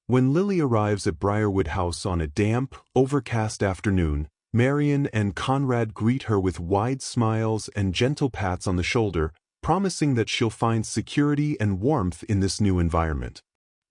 When Lily arrives at Briarwood House on a damp, overcast afternoon, Marian and Conrad greet her with wide smiles and gentle pats on the shoulder, promising that she'll find security and warmth in this new environment.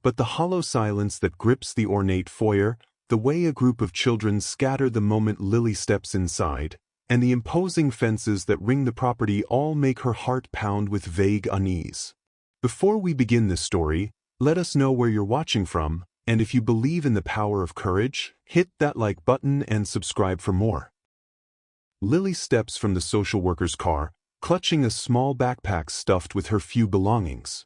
But the hollow silence that grips the ornate foyer, the way a group of children scatter the moment Lily steps inside, and the imposing fences that ring the property all make her heart pound with vague unease. Before we begin this story, let us know where you're watching from, and if you believe in the power of courage, hit that like button and subscribe for more. Lily steps from the social worker's car, clutching a small backpack stuffed with her few belongings.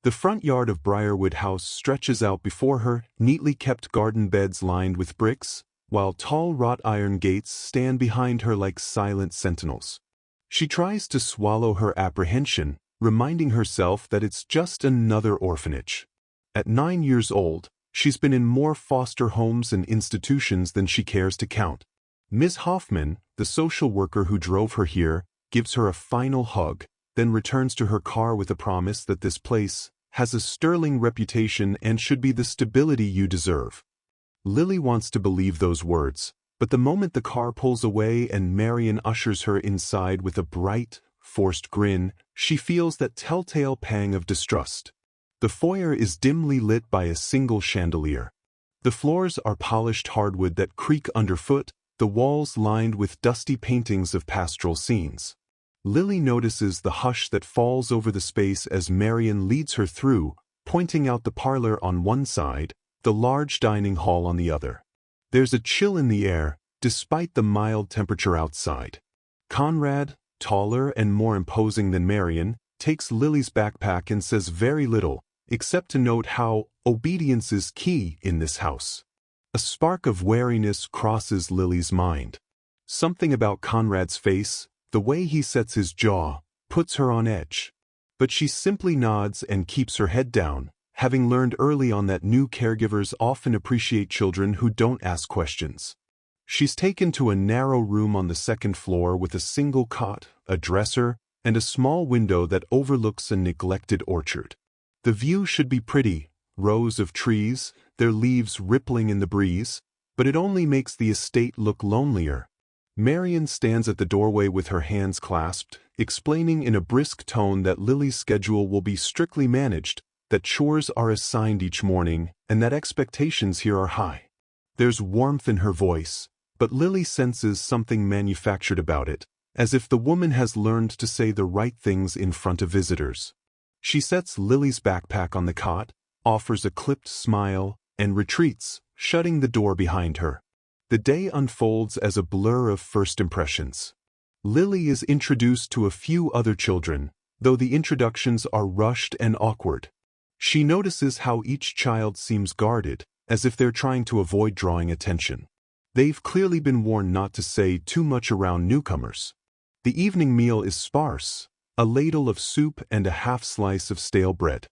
The front yard of Briarwood House stretches out before her, neatly kept garden beds lined with bricks, while tall wrought iron gates stand behind her like silent sentinels. She tries to swallow her apprehension, reminding herself that it's just another orphanage. At 9 years old, she's been in more foster homes and institutions than she cares to count. Ms. Hoffman, the social worker who drove her here, gives her a final hug, then returns to her car with a promise that this place has a sterling reputation and should be the stability you deserve. Lily wants to believe those words, but the moment the car pulls away and Marian ushers her inside with a bright, forced grin, she feels that telltale pang of distrust. The foyer is dimly lit by a single chandelier. The floors are polished hardwood that creak underfoot, the walls lined with dusty paintings of pastoral scenes. Lily notices the hush that falls over the space as Marian leads her through, pointing out the parlor on one side, the large dining hall on the other. There's a chill in the air, despite the mild temperature outside. Conrad, taller and more imposing than Marian, takes Lily's backpack and says very little, except to note how obedience is key in this house. A spark of wariness crosses Lily's mind. Something about Conrad's face, the way he sets his jaw, puts her on edge. But she simply nods and keeps her head down, having learned early on that new caregivers often appreciate children who don't ask questions. She's taken to a narrow room on the second floor with a single cot, a dresser, and a small window that overlooks a neglected orchard. The view should be pretty, rows of trees, their leaves rippling in the breeze, but it only makes the estate look lonelier. Marian stands at the doorway with her hands clasped, explaining in a brisk tone that Lily's schedule will be strictly managed, that chores are assigned each morning, and that expectations here are high. There's warmth in her voice, but Lily senses something manufactured about it, as if the woman has learned to say the right things in front of visitors. She sets Lily's backpack on the cot, offers a clipped smile, and retreats, shutting the door behind her. The day unfolds as a blur of first impressions. Lily is introduced to a few other children, though the introductions are rushed and awkward. She notices how each child seems guarded, as if they're trying to avoid drawing attention. They've clearly been warned not to say too much around newcomers. The evening meal is sparse, a ladle of soup and a half-slice of stale bread.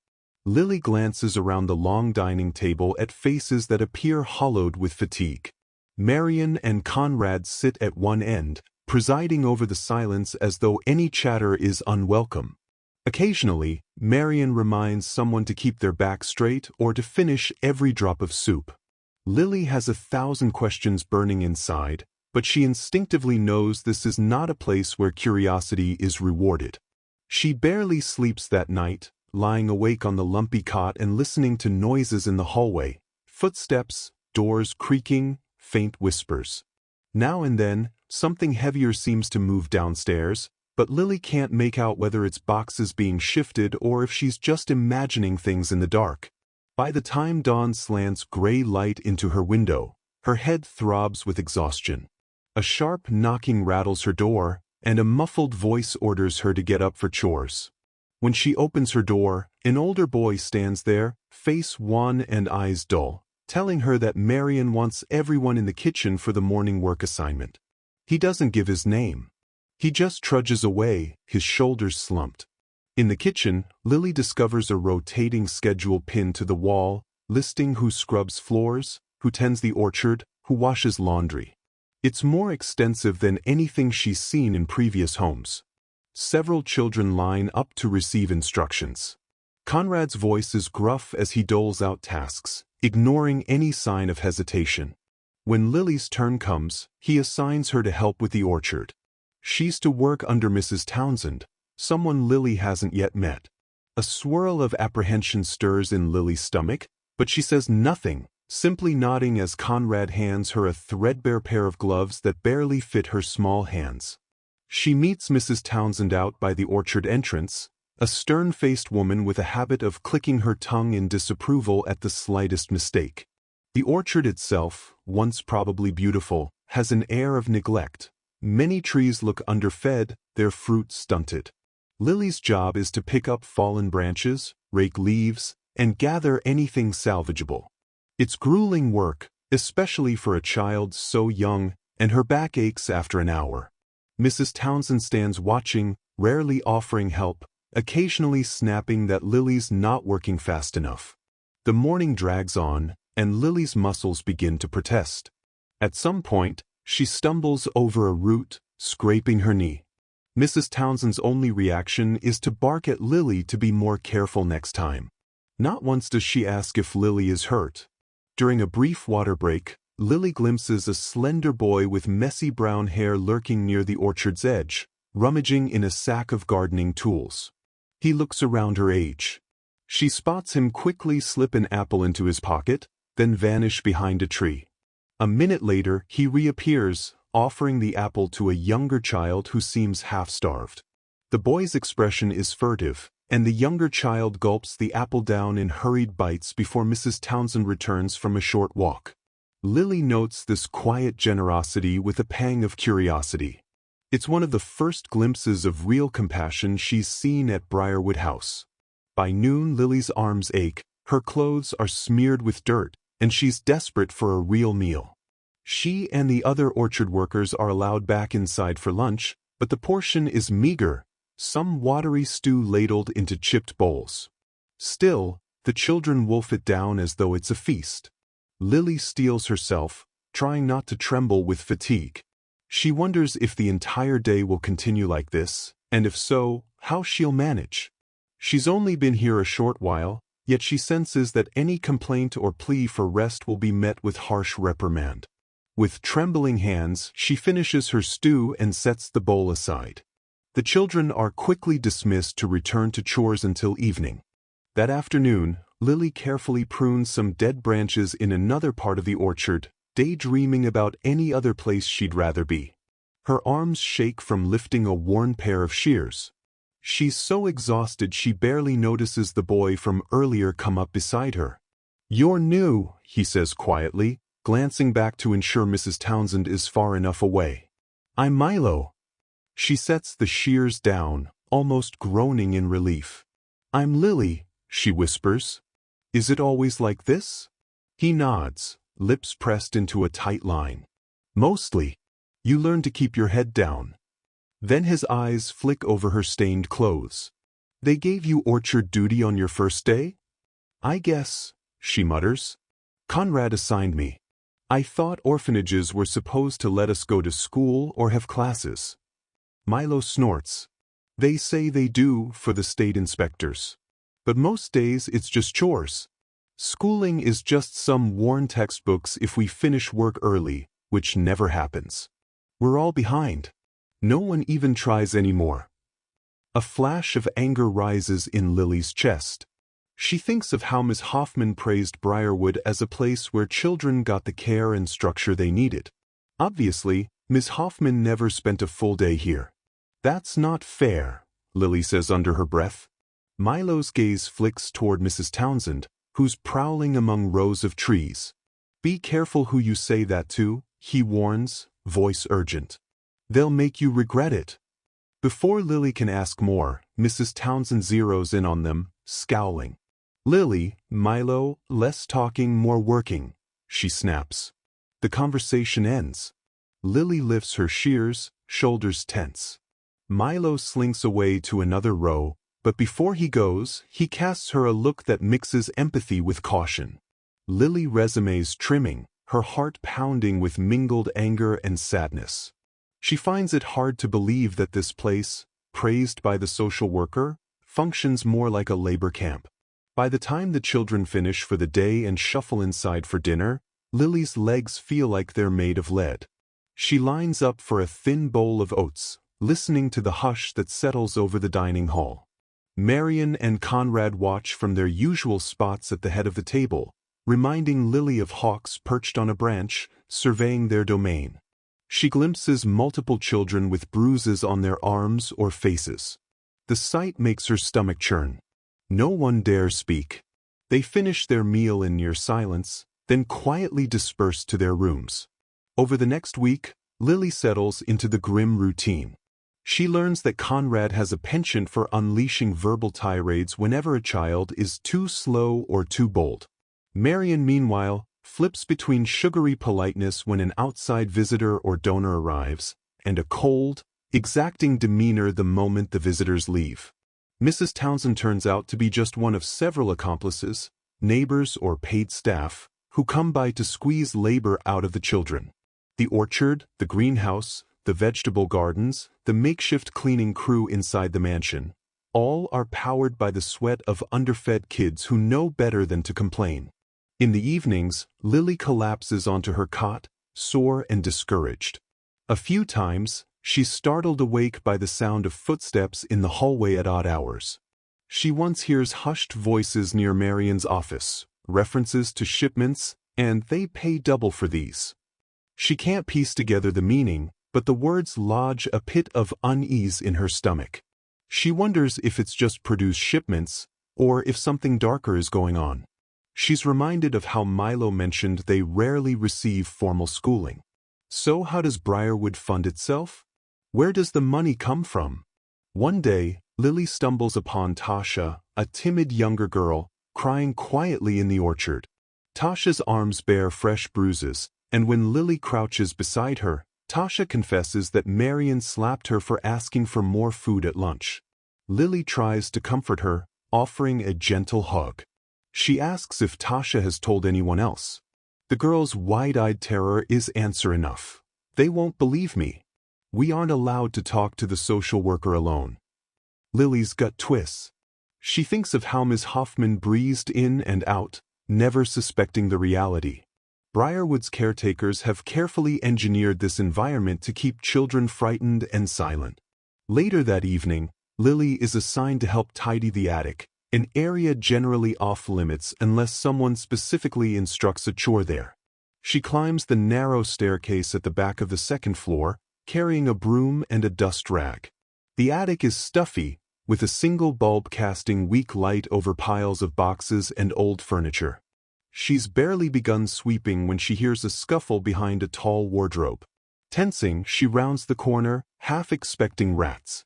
Lily glances around the long dining table at faces that appear hollowed with fatigue. Marian and Conrad sit at one end, presiding over the silence as though any chatter is unwelcome. Occasionally, Marian reminds someone to keep their back straight or to finish every drop of soup. Lily has 1,000 questions burning inside, but she instinctively knows this is not a place where curiosity is rewarded. She barely sleeps that night, lying awake on the lumpy cot and listening to noises in the hallway, footsteps, doors creaking, faint whispers. Now and then, something heavier seems to move downstairs, but Lily can't make out whether it's boxes being shifted or if she's just imagining things in the dark. By the time dawn slants gray light into her window, her head throbs with exhaustion. A sharp knocking rattles her door, and a muffled voice orders her to get up for chores. When she opens her door, an older boy stands there, face wan and eyes dull, telling her that Marian wants everyone in the kitchen for the morning work assignment. He doesn't give his name. He just trudges away, his shoulders slumped. In the kitchen, Lily discovers a rotating schedule pinned to the wall, listing who scrubs floors, who tends the orchard, who washes laundry. It's more extensive than anything she's seen in previous homes. Several children line up to receive instructions. Conrad's voice is gruff as he doles out tasks, ignoring any sign of hesitation. When Lily's turn comes, he assigns her to help with the orchard. She's to work under Mrs. Townsend, someone Lily hasn't yet met. A swirl of apprehension stirs in Lily's stomach, but she says nothing, simply nodding as Conrad hands her a threadbare pair of gloves that barely fit her small hands. She meets Mrs. Townsend out by the orchard entrance, a stern-faced woman with a habit of clicking her tongue in disapproval at the slightest mistake. The orchard itself, once probably beautiful, has an air of neglect. Many trees look underfed, their fruit stunted. Lily's job is to pick up fallen branches, rake leaves, and gather anything salvageable. It's grueling work, especially for a child so young, and her back aches after an hour. Mrs. Townsend stands watching, rarely offering help, occasionally snapping that Lily's not working fast enough. The morning drags on, and Lily's muscles begin to protest. At some point, she stumbles over a root, scraping her knee. Mrs. Townsend's only reaction is to bark at Lily to be more careful next time. Not once does she ask if Lily is hurt. During a brief water break, Lily glimpses a slender boy with messy brown hair lurking near the orchard's edge, rummaging in a sack of gardening tools. He looks around her age. She spots him quickly slip an apple into his pocket, then vanish behind a tree. A minute later, he reappears, offering the apple to a younger child who seems half-starved. The boy's expression is furtive, and the younger child gulps the apple down in hurried bites before Mrs. Townsend returns from a short walk. Lily notes this quiet generosity with a pang of curiosity. It's one of the first glimpses of real compassion she's seen at Briarwood House. By noon, Lily's arms ache, her clothes are smeared with dirt, and she's desperate for a real meal. She and the other orchard workers are allowed back inside for lunch, but the portion is meager, some watery stew ladled into chipped bowls. Still, the children wolf it down as though it's a feast. Lily steels herself, trying not to tremble with fatigue. She wonders if the entire day will continue like this, and if so, how she'll manage. She's only been here a short while, yet she senses that any complaint or plea for rest will be met with harsh reprimand. With trembling hands, she finishes her stew and sets the bowl aside. The children are quickly dismissed to return to chores until evening. That afternoon, Lily carefully prunes some dead branches in another part of the orchard, daydreaming about any other place she'd rather be. Her arms shake from lifting a worn pair of shears. She's so exhausted she barely notices the boy from earlier come up beside her. "You're new," he says quietly, glancing back to ensure Mrs. Townsend is far enough away. "I'm Milo." She sets the shears down, almost groaning in relief. "I'm Lily," she whispers. "Is it always like this?" He nods, lips pressed into a tight line. "Mostly. You learn to keep your head down." Then his eyes flick over her stained clothes. "They gave you orchard duty on your first day?" "I guess," she mutters. "Conrad assigned me. I thought orphanages were supposed to let us go to school or have classes." Milo snorts. "They say they do for the state inspectors. But most days it's just chores. Schooling is just some worn textbooks if we finish work early, which never happens. We're all behind. No one even tries anymore." A flash of anger rises in Lily's chest. She thinks of how Miss Hoffman praised Briarwood as a place where children got the care and structure they needed. Obviously, Miss Hoffman never spent a full day here. "That's not fair," Lily says under her breath. Milo's gaze flicks toward Mrs. Townsend, who's prowling among rows of trees. "Be careful who you say that to," he warns, voice urgent. "They'll make you regret it." Before Lily can ask more, Mrs. Townsend zeroes in on them, scowling. "Lily, Milo, less talking, more working," she snaps. The conversation ends. Lily lifts her shears, shoulders tense. Milo slinks away to another row, but before he goes, he casts her a look that mixes empathy with caution. Lily resumes trimming, her heart pounding with mingled anger and sadness. She finds it hard to believe that this place, praised by the social worker, functions more like a labor camp. By the time the children finish for the day and shuffle inside for dinner, Lily's legs feel like they're made of lead. She lines up for a thin bowl of oats, listening to the hush that settles over the dining hall. Marian and Conrad watch from their usual spots at the head of the table, reminding Lily of hawks perched on a branch, surveying their domain. She glimpses multiple children with bruises on their arms or faces. The sight makes her stomach churn. No one dares speak. They finish their meal in near silence, then quietly disperse to their rooms. Over the next week, Lily settles into the grim routine. She learns that Conrad has a penchant for unleashing verbal tirades whenever a child is too slow or too bold. Marian, meanwhile, flips between sugary politeness when an outside visitor or donor arrives, and a cold, exacting demeanor the moment the visitors leave. Mrs. Townsend turns out to be just one of several accomplices, neighbors or paid staff, who come by to squeeze labor out of the children. The orchard, the greenhouse, the vegetable gardens, the makeshift cleaning crew inside the mansion, all are powered by the sweat of underfed kids who know better than to complain. In the evenings, Lily collapses onto her cot, sore and discouraged. A few times, she's startled awake by the sound of footsteps in the hallway at odd hours. She once hears hushed voices near Marian's office, references to shipments, and they pay double for these. She can't piece together the meaning, but the words lodge a pit of unease in her stomach. She wonders if it's just produce shipments, or if something darker is going on. She's reminded of how Milo mentioned they rarely receive formal schooling. So how does Briarwood fund itself? Where does the money come from? One day, Lily stumbles upon Tasha, a timid younger girl, crying quietly in the orchard. Tasha's arms bear fresh bruises, and when Lily crouches beside her, Tasha confesses that Marian slapped her for asking for more food at lunch. Lily tries to comfort her, offering a gentle hug. She asks if Tasha has told anyone else. The girl's wide-eyed terror is answer enough. They won't believe me. We aren't allowed to talk to the social worker alone. Lily's gut twists. She thinks of how Ms. Hoffman breezed in and out, never suspecting the reality. Briarwood's caretakers have carefully engineered this environment to keep children frightened and silent. Later that evening, Lily is assigned to help tidy the attic, an area generally off-limits unless someone specifically instructs a chore there. She climbs the narrow staircase at the back of the second floor, carrying a broom and a dust rag. The attic is stuffy, with a single bulb casting weak light over piles of boxes and old furniture. She's barely begun sweeping when she hears a scuffle behind a tall wardrobe. Tensing, she rounds the corner, half expecting rats.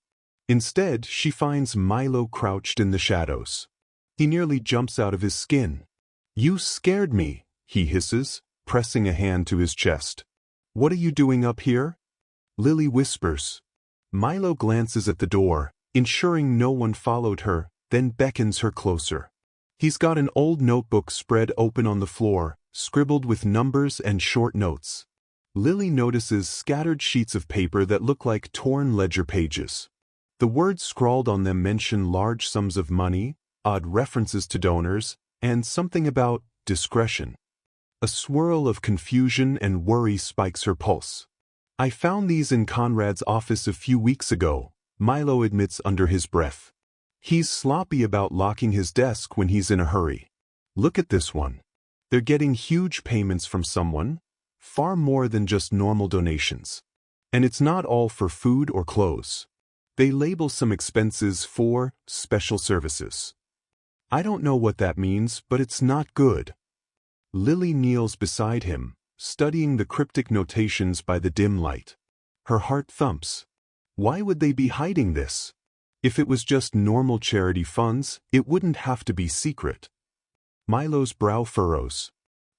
Instead, she finds Milo crouched in the shadows. He nearly jumps out of his skin. "You scared me," he hisses, pressing a hand to his chest. "What are you doing up here?" Lily whispers. Milo glances at the door, ensuring no one followed her, then beckons her closer. He's got an old notebook spread open on the floor, scribbled with numbers and short notes. Lily notices scattered sheets of paper that look like torn ledger pages. The words scrawled on them mention large sums of money, odd references to donors, and something about discretion. A swirl of confusion and worry spikes her pulse. "I found these in Conrad's office a few weeks ago," Milo admits under his breath. He's sloppy about locking his desk when he's in a hurry. "Look at this one. They're getting huge payments from someone, far more than just normal donations. And it's not all for food or clothes. They label some expenses for special services. I don't know what that means, but it's not good." Lily kneels beside him, studying the cryptic notations by the dim light. Her heart thumps. Why would they be hiding this? If it was just normal charity funds, it wouldn't have to be secret. Milo's brow furrows.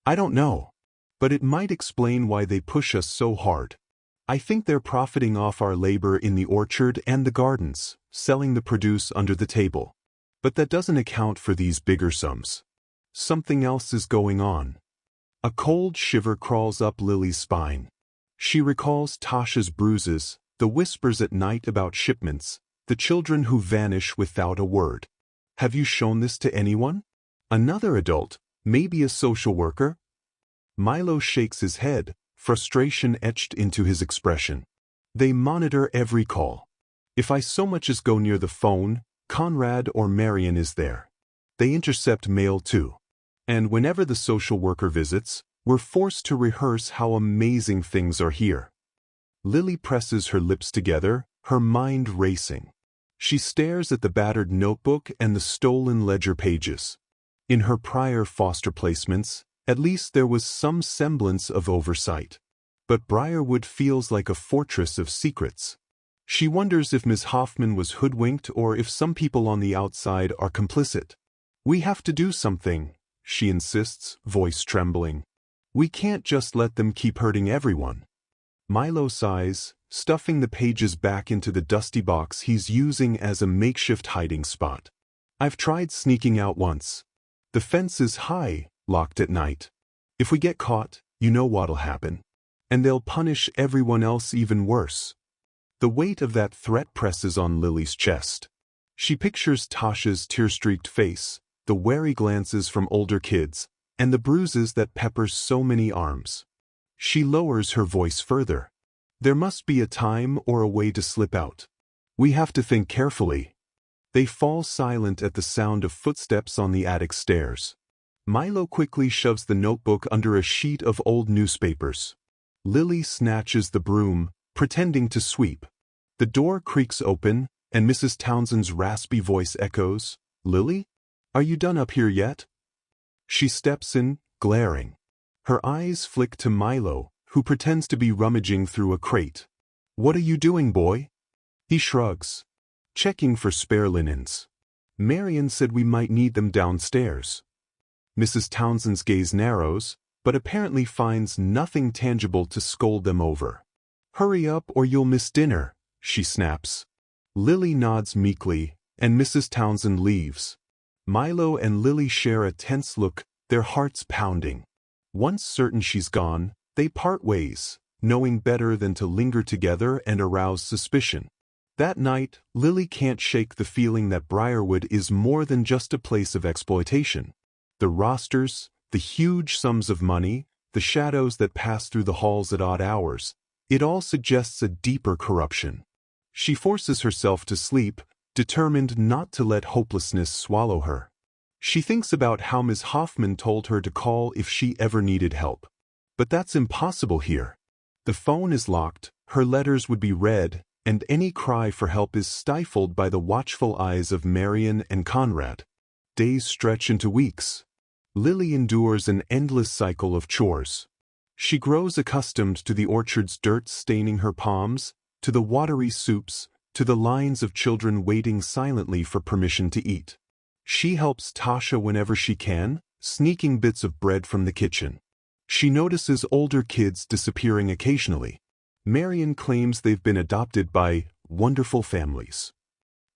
"I don't know. But it might explain why they push us so hard. I think they're profiting off our labor in the orchard and the gardens, selling the produce under the table. But that doesn't account for these bigger sums. Something else is going on." A cold shiver crawls up Lily's spine. She recalls Tasha's bruises, the whispers at night about shipments, the children who vanish without a word. "Have you shown this to anyone?" Another adult, maybe a social worker? Milo shakes his head, frustration etched into his expression. They monitor every call. If I so much as go near the phone, Conrad or Marian is there. They intercept mail too. And whenever the social worker visits, we're forced to rehearse how amazing things are here. Lily presses her lips together, her mind racing. She stares at the battered notebook and the stolen ledger pages. In her prior foster placements, at least there was some semblance of oversight. But Briarwood feels like a fortress of secrets. She wonders if Ms. Hoffman was hoodwinked or if some people on the outside are complicit. We have to do something, she insists, voice trembling. We can't just let them keep hurting everyone. Milo sighs, stuffing the pages back into the dusty box he's using as a makeshift hiding spot. I've tried sneaking out once. The fence is high, locked at night. If we get caught, you know what'll happen. And they'll punish everyone else even worse. The weight of that threat presses on Lily's chest. She pictures Tasha's tear-streaked face, the wary glances from older kids, and the bruises that pepper so many arms. She lowers her voice further. There must be a time or a way to slip out. We have to think carefully. They fall silent at the sound of footsteps on the attic stairs. Milo quickly shoves the notebook under a sheet of old newspapers. Lily snatches the broom, pretending to sweep. The door creaks open, and Mrs. Townsend's raspy voice echoes, "Lily? Are you done up here yet?" She steps in, glaring. Her eyes flick to Milo, who pretends to be rummaging through a crate. "What are you doing, boy?" He shrugs. "Checking for spare linens. Marian said we might need them downstairs." Mrs. Townsend's gaze narrows, but apparently finds nothing tangible to scold them over. "Hurry up or you'll miss dinner," she snaps. Lily nods meekly, and Mrs. Townsend leaves. Milo and Lily share a tense look, their hearts pounding. Once certain she's gone, they part ways, knowing better than to linger together and arouse suspicion. That night, Lily can't shake the feeling that Briarwood is more than just a place of exploitation. The rosters, the huge sums of money, the shadows that pass through the halls at odd hours, it all suggests a deeper corruption. She forces herself to sleep, determined not to let hopelessness swallow her. She thinks about how Ms. Hoffman told her to call if she ever needed help. But that's impossible here. The phone is locked, her letters would be read, and any cry for help is stifled by the watchful eyes of Marian and Conrad. Days stretch into weeks. Lily endures an endless cycle of chores. She grows accustomed to the orchard's dirt staining her palms, to the watery soups, to the lines of children waiting silently for permission to eat. She helps Tasha whenever she can, sneaking bits of bread from the kitchen. She notices older kids disappearing occasionally. Marian claims they've been adopted by wonderful families.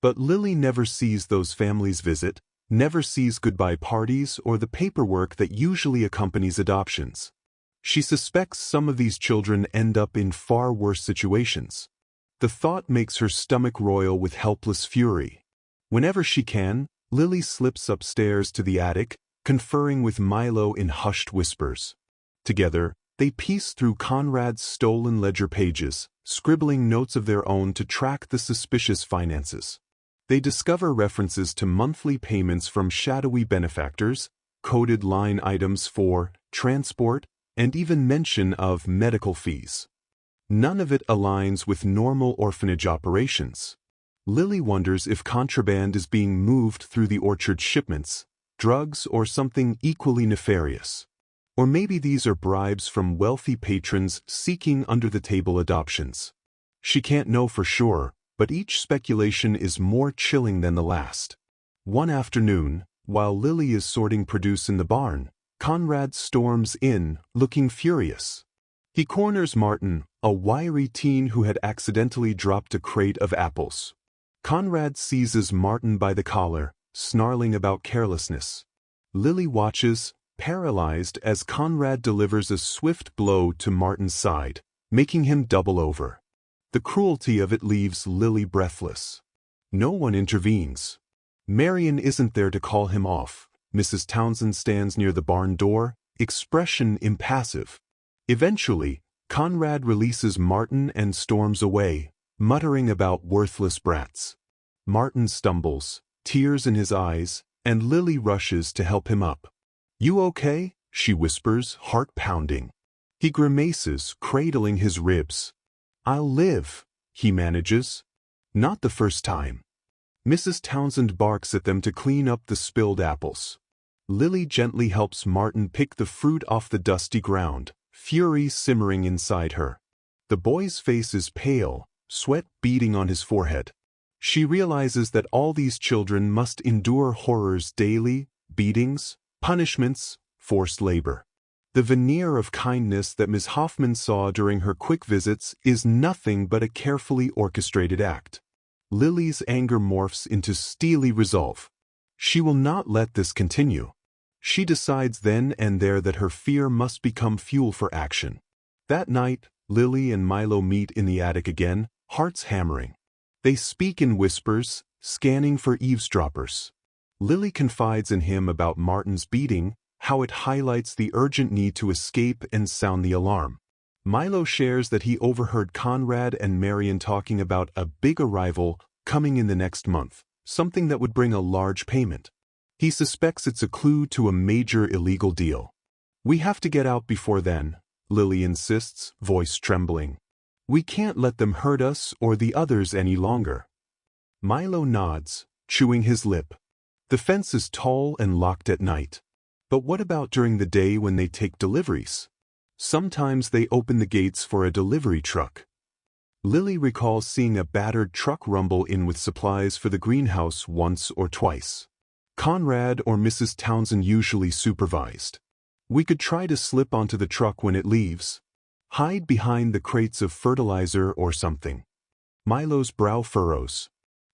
But Lily never sees those families visit, never sees goodbye parties or the paperwork that usually accompanies adoptions. She suspects some of these children end up in far worse situations. The thought makes her stomach roil with helpless fury. Whenever she can, Lily slips upstairs to the attic, conferring with Milo in hushed whispers. Together, they piece through Conrad's stolen ledger pages, scribbling notes of their own to track the suspicious finances. They discover references to monthly payments from shadowy benefactors, coded line items for transport, and even mention of medical fees. None of it aligns with normal orphanage operations. Lily wonders if contraband is being moved through the orchard shipments, drugs or something equally nefarious. Or maybe these are bribes from wealthy patrons seeking under-the-table adoptions. She can't know for sure, but each speculation is more chilling than the last. One afternoon, while Lily is sorting produce in the barn, Conrad storms in, looking furious. He corners Martin, a wiry teen who had accidentally dropped a crate of apples. Conrad seizes Martin by the collar, snarling about carelessness. Lily watches, paralyzed as Conrad delivers a swift blow to Martin's side, making him double over. The cruelty of it leaves Lily breathless. No one intervenes. Marian isn't there to call him off, Mrs. Townsend stands near the barn door, expression impassive. Eventually, Conrad releases Martin and storms away, muttering about worthless brats. Martin stumbles, tears in his eyes, and Lily rushes to help him up. "You okay?" she whispers, heart pounding. He grimaces, cradling his ribs. "I'll live," he manages. Not the first time. Mrs. Townsend barks at them to clean up the spilled apples. Lily gently helps Martin pick the fruit off the dusty ground, fury simmering inside her. The boy's face is pale, sweat beading on his forehead. She realizes that all these children must endure horrors daily, beatings, punishments, forced labor. The veneer of kindness that Ms. Hoffman saw during her quick visits is nothing but a carefully orchestrated act. Lily's anger morphs into steely resolve. She will not let this continue. She decides then and there that her fear must become fuel for action. That night, Lily and Milo meet in the attic again, hearts hammering. They speak in whispers, scanning for eavesdroppers. Lily confides in him about Martin's beating, how it highlights the urgent need to escape and sound the alarm. Milo shares that he overheard Conrad and Marian talking about a big arrival coming in the next month, something that would bring a large payment. He suspects it's a clue to a major illegal deal. "We have to get out before then," Lily insists, voice trembling. "We can't let them hurt us or the others any longer." Milo nods, chewing his lip. The fence is tall and locked at night. But what about during the day when they take deliveries? Sometimes they open the gates for a delivery truck. Lily recalls seeing a battered truck rumble in with supplies for the greenhouse once or twice. Conrad or Mrs. Townsend usually supervised. "We could try to slip onto the truck when it leaves. Hide behind the crates of fertilizer or something." Milo's brow furrows.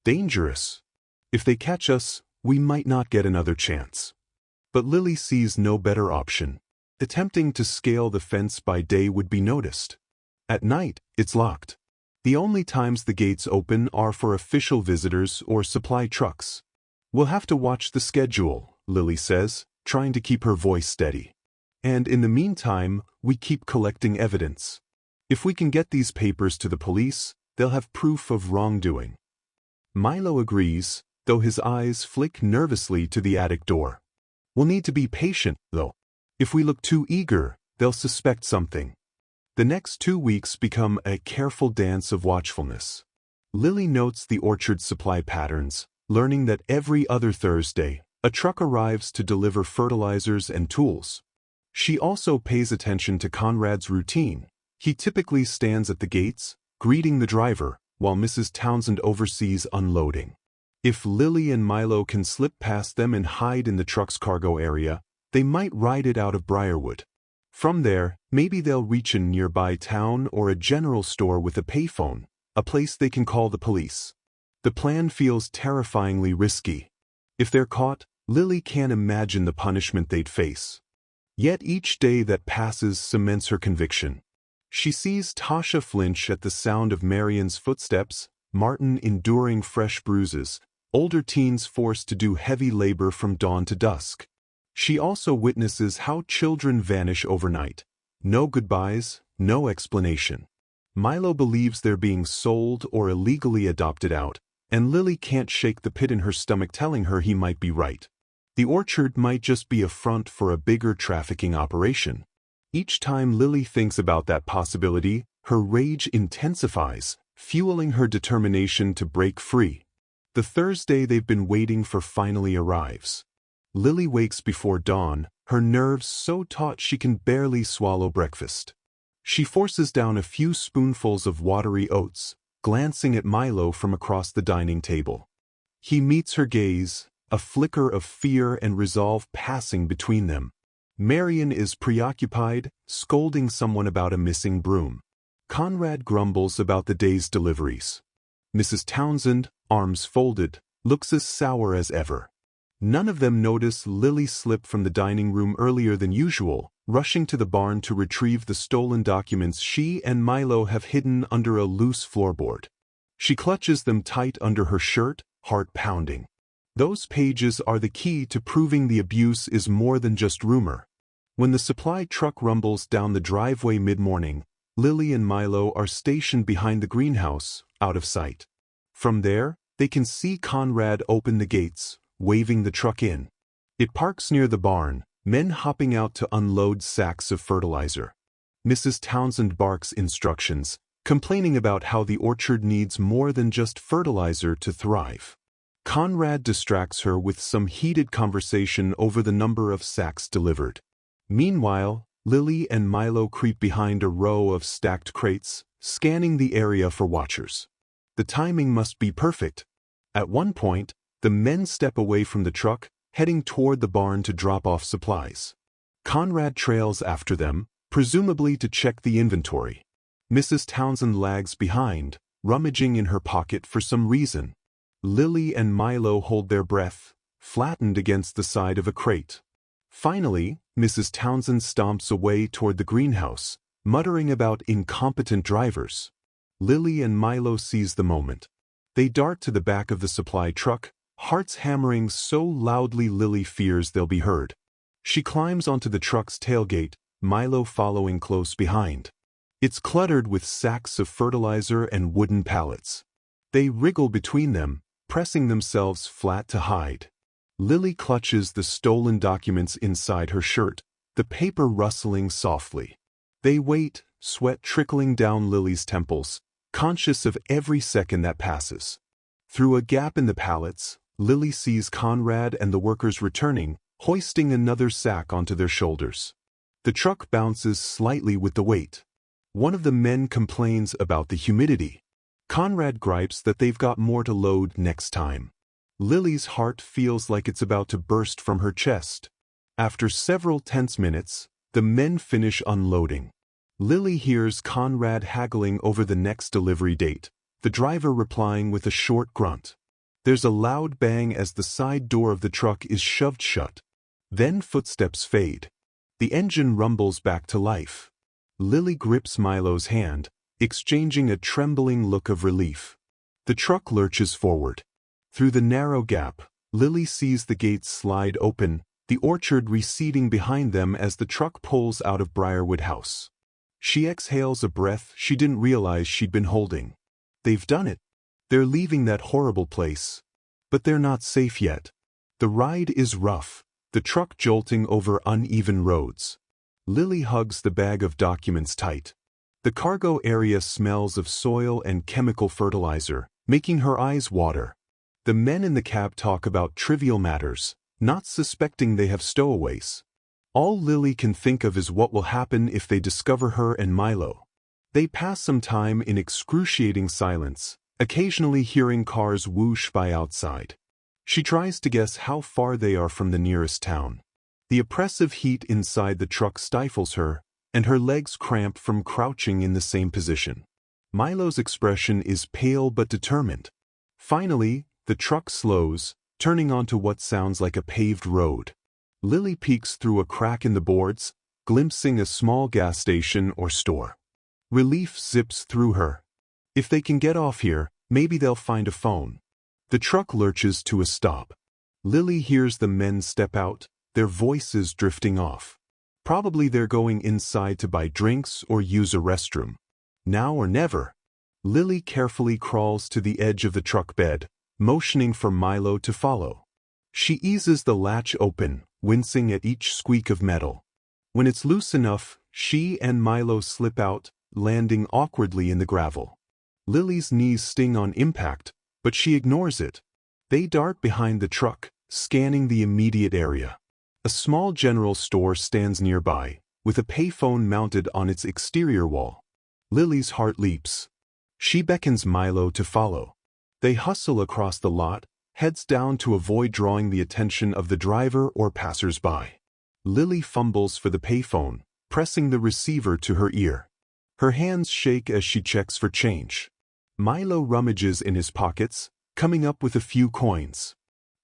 "Dangerous. If they catch us, we might not get another chance." But Lily sees no better option. Attempting to scale the fence by day would be noticed. At night, it's locked. The only times the gates open are for official visitors or supply trucks. "We'll have to watch the schedule," Lily says, trying to keep her voice steady. "And in the meantime, we keep collecting evidence. If we can get these papers to the police, they'll have proof of wrongdoing." Milo agrees, though his eyes flick nervously to the attic door. "We'll need to be patient, though. If we look too eager, they'll suspect something." The next 2 weeks become a careful dance of watchfulness. Lily notes the orchard supply patterns, learning that every other Thursday, a truck arrives to deliver fertilizers and tools. She also pays attention to Conrad's routine. He typically stands at the gates, greeting the driver, while Mrs. Townsend oversees unloading. If Lily and Milo can slip past them and hide in the truck's cargo area, they might ride it out of Briarwood. From there, maybe they'll reach a nearby town or a general store with a payphone, a place they can call the police. The plan feels terrifyingly risky. If they're caught, Lily can't imagine the punishment they'd face. Yet each day that passes cements her conviction. She sees Tasha flinch at the sound of Marian's footsteps, Martin enduring fresh bruises, older teens forced to do heavy labor from dawn to dusk. She also witnesses how children vanish overnight. No goodbyes, no explanation. Milo believes they're being sold or illegally adopted out, and Lily can't shake the pit in her stomach telling her he might be right. The orchard might just be a front for a bigger trafficking operation. Each time Lily thinks about that possibility, her rage intensifies, fueling her determination to break free. The Thursday they've been waiting for finally arrives. Lily wakes before dawn, her nerves so taut she can barely swallow breakfast. She forces down a few spoonfuls of watery oats, glancing at Milo from across the dining table. He meets her gaze, a flicker of fear and resolve passing between them. Marian is preoccupied, scolding someone about a missing broom. Conrad grumbles about the day's deliveries. Mrs. Townsend, arms folded, looks as sour as ever. None of them notice Lily slip from the dining room earlier than usual, rushing to the barn to retrieve the stolen documents she and Milo have hidden under a loose floorboard. She clutches them tight under her shirt, heart pounding. Those pages are the key to proving the abuse is more than just rumor. When the supply truck rumbles down the driveway mid-morning, Lily and Milo are stationed behind the greenhouse, out of sight. From there, they can see Conrad open the gates, waving the truck in. It parks near the barn, men hopping out to unload sacks of fertilizer. Mrs. Townsend barks instructions, complaining about how the orchard needs more than just fertilizer to thrive. Conrad distracts her with some heated conversation over the number of sacks delivered. Meanwhile, Lily and Milo creep behind a row of stacked crates, scanning the area for watchers. The timing must be perfect. At one point, the men step away from the truck, heading toward the barn to drop off supplies. Conrad trails after them, presumably to check the inventory. Mrs. Townsend lags behind, rummaging in her pocket for some reason. Lily and Milo hold their breath, flattened against the side of a crate. Finally, Mrs. Townsend stomps away toward the greenhouse, muttering about incompetent drivers. Lily and Milo seize the moment. They dart to the back of the supply truck, hearts hammering so loudly Lily fears they'll be heard. She climbs onto the truck's tailgate, Milo following close behind. It's cluttered with sacks of fertilizer and wooden pallets. They wriggle between them, pressing themselves flat to hide. Lily clutches the stolen documents inside her shirt, the paper rustling softly. They wait, sweat trickling down Lily's temples, conscious of every second that passes. Through a gap in the pallets, Lily sees Conrad and the workers returning, hoisting another sack onto their shoulders. The truck bounces slightly with the weight. One of the men complains about the humidity. Conrad gripes that they've got more to load next time. Lily's heart feels like it's about to burst from her chest. After several tense minutes, the men finish unloading. Lily hears Conrad haggling over the next delivery date, the driver replying with a short grunt. There's a loud bang as the side door of the truck is shoved shut. Then footsteps fade. The engine rumbles back to life. Lily grips Milo's hand, exchanging a trembling look of relief. The truck lurches forward. Through the narrow gap, Lily sees the gates slide open, the orchard receding behind them as the truck pulls out of Briarwood House. She exhales a breath she didn't realize she'd been holding. They've done it. They're leaving that horrible place. But they're not safe yet. The ride is rough, the truck jolting over uneven roads. Lily hugs the bag of documents tight. The cargo area smells of soil and chemical fertilizer, making her eyes water. The men in the cab talk about trivial matters, not suspecting they have stowaways. All Lily can think of is what will happen if they discover her and Milo. They pass some time in excruciating silence, occasionally hearing cars whoosh by outside. She tries to guess how far they are from the nearest town. The oppressive heat inside the truck stifles her, and her legs cramp from crouching in the same position. Milo's expression is pale but determined. Finally, the truck slows, turning onto what sounds like a paved road. Lily peeks through a crack in the boards, glimpsing a small gas station or store. Relief zips through her. If they can get off here, maybe they'll find a phone. The truck lurches to a stop. Lily hears the men step out, their voices drifting off. Probably they're going inside to buy drinks or use a restroom. Now or never. Lily carefully crawls to the edge of the truck bed, motioning for Milo to follow. She eases the latch open, wincing at each squeak of metal. When it's loose enough, she and Milo slip out, landing awkwardly in the gravel. Lily's knees sting on impact, but she ignores it. They dart behind the truck, scanning the immediate area. A small general store stands nearby, with a payphone mounted on its exterior wall. Lily's heart leaps. She beckons Milo to follow. They hustle across the lot, heads down to avoid drawing the attention of the driver or passers-by. Lily fumbles for the payphone, pressing the receiver to her ear. Her hands shake as she checks for change. Milo rummages in his pockets, coming up with a few coins.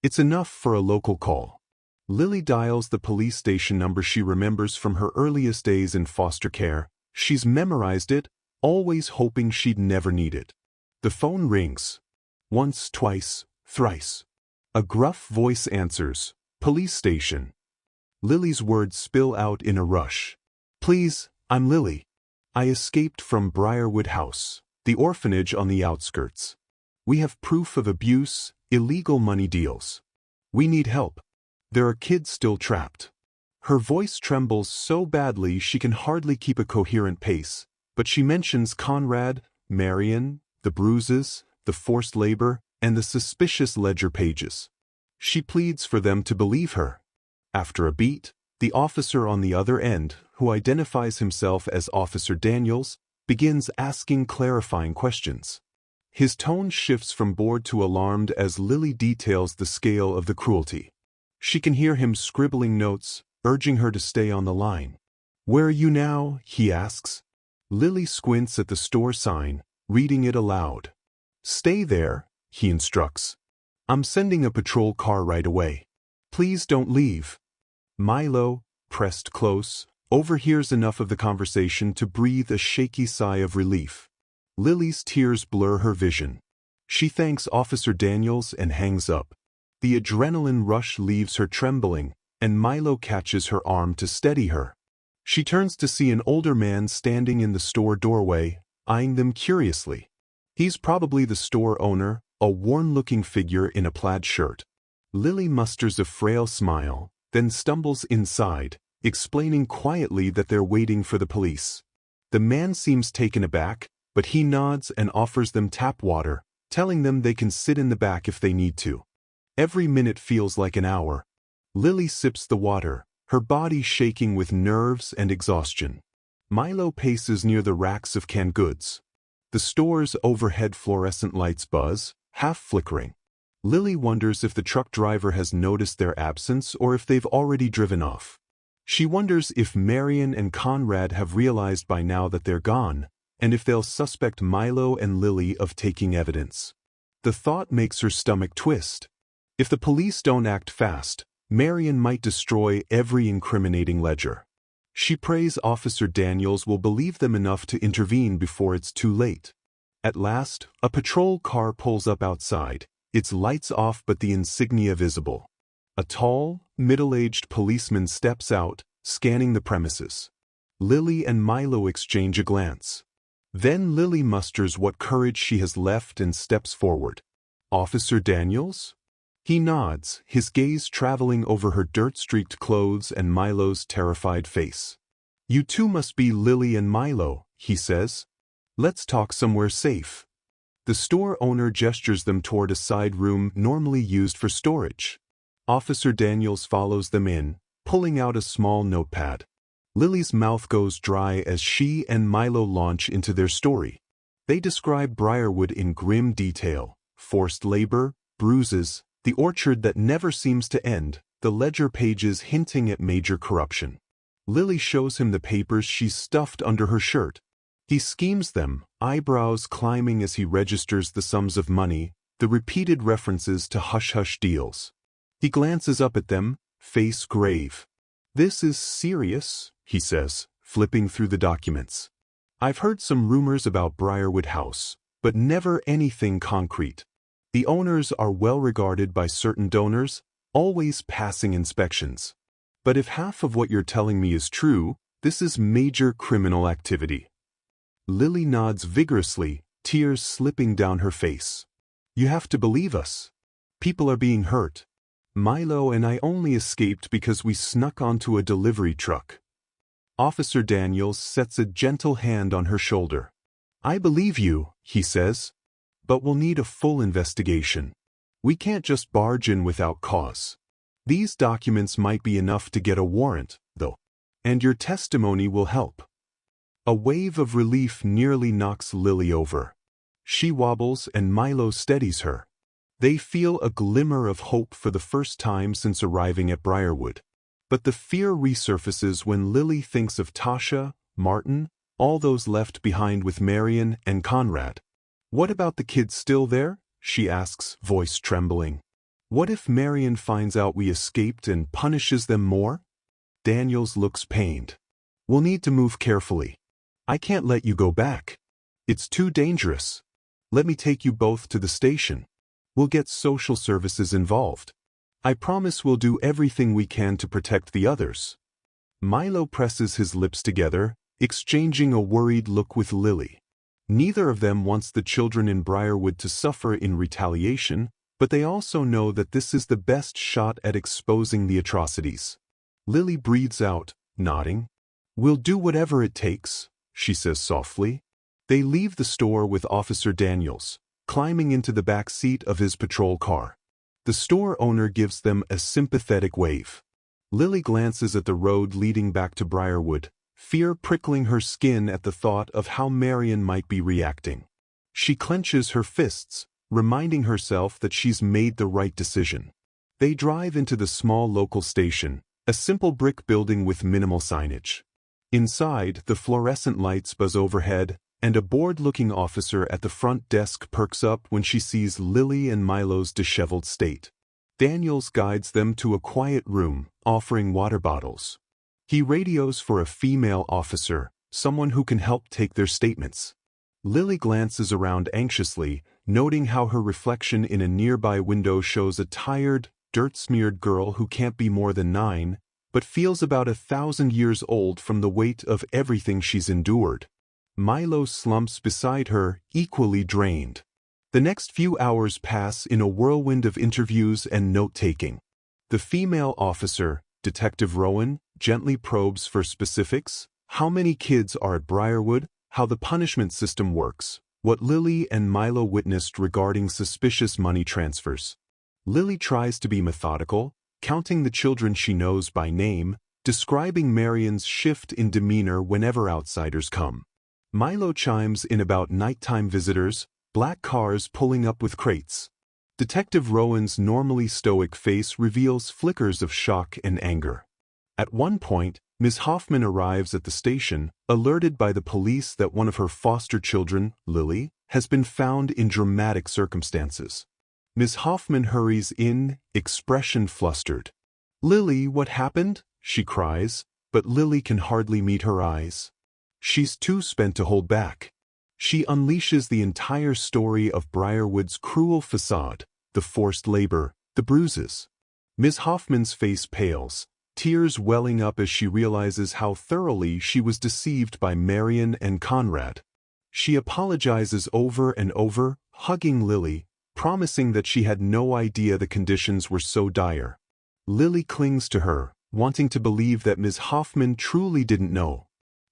It's enough for a local call. Lily dials the police station number she remembers from her earliest days in foster care. She's memorized it, always hoping she'd never need it. The phone rings. Once, twice, thrice. A gruff voice answers, "Police station." Lily's words spill out in a rush. "Please, I'm Lily. I escaped from Briarwood House, the orphanage on the outskirts. We have proof of abuse, illegal money deals. We need help. There are kids still trapped." Her voice trembles so badly she can hardly keep a coherent pace, but she mentions Conrad, Marian, the bruises, the forced labor, and the suspicious ledger pages. She pleads for them to believe her. After a beat, the officer on the other end, who identifies himself as Officer Daniels, begins asking clarifying questions. His tone shifts from bored to alarmed as Lily details the scale of the cruelty. She can hear him scribbling notes, urging her to stay on the line. "Where are you now?" he asks. Lily squints at the store sign, reading it aloud. "Stay there," he instructs. "I'm sending a patrol car right away. Please don't leave." Milo, pressed close, overhears enough of the conversation to breathe a shaky sigh of relief. Lily's tears blur her vision. She thanks Officer Daniels and hangs up. The adrenaline rush leaves her trembling, and Milo catches her arm to steady her. She turns to see an older man standing in the store doorway, eyeing them curiously. He's probably the store owner, a worn-looking figure in a plaid shirt. Lily musters a frail smile, then stumbles inside, explaining quietly that they're waiting for the police. The man seems taken aback, but he nods and offers them tap water, telling them they can sit in the back if they need to. Every minute feels like an hour. Lily sips the water, her body shaking with nerves and exhaustion. Milo paces near the racks of canned goods. The store's overhead fluorescent lights buzz, half flickering. Lily wonders if the truck driver has noticed their absence or if they've already driven off. She wonders if Marian and Conrad have realized by now that they're gone, and if they'll suspect Milo and Lily of taking evidence. The thought makes her stomach twist. If the police don't act fast, Marian might destroy every incriminating ledger. She prays Officer Daniels will believe them enough to intervene before it's too late. At last, a patrol car pulls up outside, its lights off but the insignia visible. A tall, middle-aged policeman steps out, scanning the premises. Lily and Milo exchange a glance. Then Lily musters what courage she has left and steps forward. "Officer Daniels?" He nods, his gaze traveling over her dirt-streaked clothes and Milo's terrified face. "You two must be Lily and Milo," he says. "Let's talk somewhere safe." The store owner gestures them toward a side room normally used for storage. Officer Daniels follows them in, pulling out a small notepad. Lily's mouth goes dry as she and Milo launch into their story. They describe Briarwood in grim detail: forced labor, bruises, the orchard that never seems to end, the ledger pages hinting at major corruption. Lily shows him the papers she's stuffed under her shirt. He schemes them, eyebrows climbing as he registers the sums of money, the repeated references to hush-hush deals. He glances up at them, face grave. "This is serious," he says, flipping through the documents. "I've heard some rumors about Briarwood House, but never anything concrete. The owners are well regarded by certain donors, always passing inspections. But if half of what you're telling me is true, this is major criminal activity." Lily nods vigorously, tears slipping down her face. "You have to believe us. People are being hurt. Milo and I only escaped because we snuck onto a delivery truck." Officer Daniels sets a gentle hand on her shoulder. "I believe you," he says, "but we'll need a full investigation. We can't just barge in without cause. These documents might be enough to get a warrant, though, and your testimony will help." A wave of relief nearly knocks Lily over. She wobbles and Milo steadies her. They feel a glimmer of hope for the first time since arriving at Briarwood. But the fear resurfaces when Lily thinks of Tasha, Martin, all those left behind with Marian and Conrad. "What about the kids still there?" she asks, voice trembling. "What if Marian finds out we escaped and punishes them more?" Daniels looks pained. "We'll need to move carefully. I can't let you go back. It's too dangerous. Let me take you both to the station. We'll get social services involved." I promise we'll do everything we can to protect the others. Milo presses his lips together, exchanging a worried look with Lily. Neither of them wants the children in Briarwood to suffer in retaliation, but they also know that this is the best shot at exposing the atrocities. Lily breathes out, nodding. We'll do whatever it takes, she says softly. They leave the store with Officer Daniels, climbing into the back seat of his patrol car. The store owner gives them a sympathetic wave. Lily glances at the road leading back to Briarwood, fear prickling her skin at the thought of how Marian might be reacting. She clenches her fists, reminding herself that she's made the right decision. They drive into the small local station, a simple brick building with minimal signage. Inside, the fluorescent lights buzz overhead, and a bored-looking officer at the front desk perks up when she sees Lily and Milo's disheveled state. Daniels guides them to a quiet room, offering water bottles. He radios for a female officer, someone who can help take their statements. Lily glances around anxiously, noting how her reflection in a nearby window shows a tired, dirt-smeared girl who can't be more than 9, but feels about 1,000 years old from the weight of everything she's endured. Milo slumps beside her, equally drained. The next few hours pass in a whirlwind of interviews and note-taking. The female officer, Detective Rowan, gently probes for specifics: how many kids are at Briarwood, how the punishment system works, what Lily and Milo witnessed regarding suspicious money transfers. Lily tries to be methodical, counting the children she knows by name, describing Marian's shift in demeanor whenever outsiders come. Milo chimes in about nighttime visitors, black cars pulling up with crates. Detective Rowan's normally stoic face reveals flickers of shock and anger. At one point, Ms. Hoffman arrives at the station, alerted by the police that one of her foster children, Lily, has been found in dramatic circumstances. Ms. Hoffman hurries in, expression flustered. "Lily, what happened?" she cries, but Lily can hardly meet her eyes. She's too spent to hold back. She unleashes the entire story of Briarwood's cruel façade, the forced labor, the bruises. Ms. Hoffman's face pales, tears welling up as she realizes how thoroughly she was deceived by Marian and Conrad. She apologizes over and over, hugging Lily, promising that she had no idea the conditions were so dire. Lily clings to her, wanting to believe that Ms. Hoffman truly didn't know.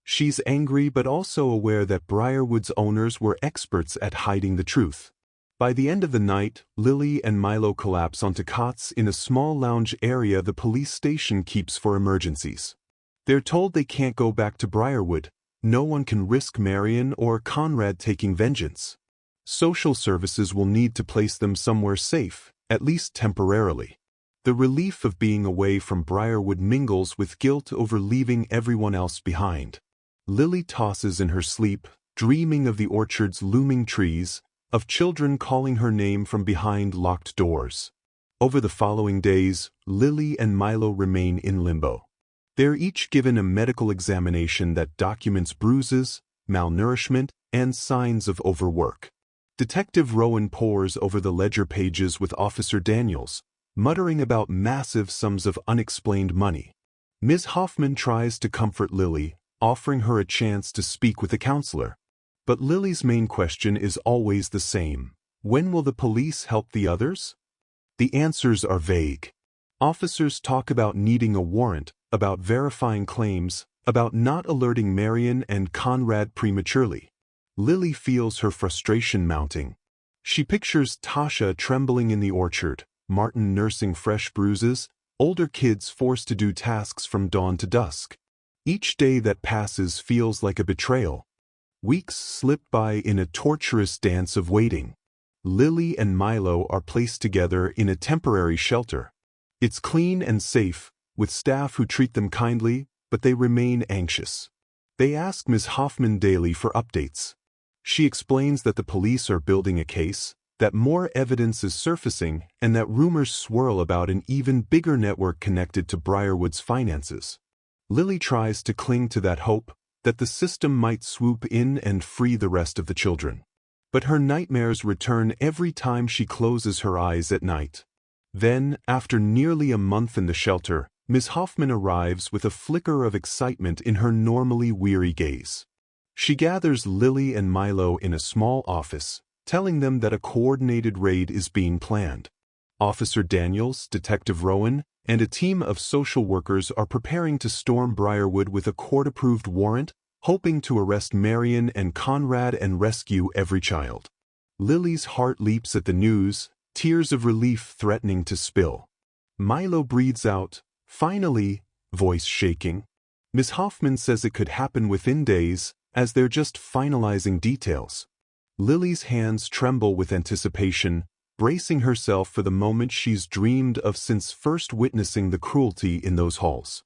She's angry but also aware that Briarwood's owners were experts at hiding the truth. By the end of the night, Lily and Milo collapse onto cots in a small lounge area the police station keeps for emergencies. They're told they can't go back to Briarwood. No one can risk Marian or Conrad taking vengeance. Social services will need to place them somewhere safe, at least temporarily. The relief of being away from Briarwood mingles with guilt over leaving everyone else behind. Lily tosses in her sleep, dreaming of the orchard's looming trees, of children calling her name from behind locked doors. Over the following days, Lily and Milo remain in limbo. They're each given a medical examination that documents bruises, malnourishment, and signs of overwork. Detective Rowan pores over the ledger pages with Officer Daniels, muttering about massive sums of unexplained money. Ms. Hoffman tries to comfort Lily, offering her a chance to speak with a counselor. But Lily's main question is always the same: when will the police help the others? The answers are vague. Officers talk about needing a warrant, about verifying claims, about not alerting Marian and Conrad prematurely. Lily feels her frustration mounting. She pictures Tasha trembling in the orchard, Martin nursing fresh bruises, older kids forced to do tasks from dawn to dusk. Each day that passes feels like a betrayal. Weeks slip by in a torturous dance of waiting. Lily and Milo are placed together in a temporary shelter. It's clean and safe, with staff who treat them kindly, but they remain anxious. They ask Ms. Hoffman daily for updates. She explains that the police are building a case, that more evidence is surfacing, and that rumors swirl about an even bigger network connected to Briarwood's finances. Lily tries to cling to that hope, that the system might swoop in and free the rest of the children. But her nightmares return every time she closes her eyes at night. Then, after nearly a month in the shelter, Miss Hoffman arrives with a flicker of excitement in her normally weary gaze. She gathers Lily and Milo in a small office, telling them that a coordinated raid is being planned. Officer Daniels, Detective Rowan, and a team of social workers are preparing to storm Briarwood with a court-approved warrant, hoping to arrest Marian and Conrad and rescue every child. Lily's heart leaps at the news, tears of relief threatening to spill. Milo breathes out, "Finally," voice shaking. Miss Hoffman says it could happen within days, as they're just finalizing details. Lily's hands tremble with anticipation, bracing herself for the moment she's dreamed of since first witnessing the cruelty in those halls.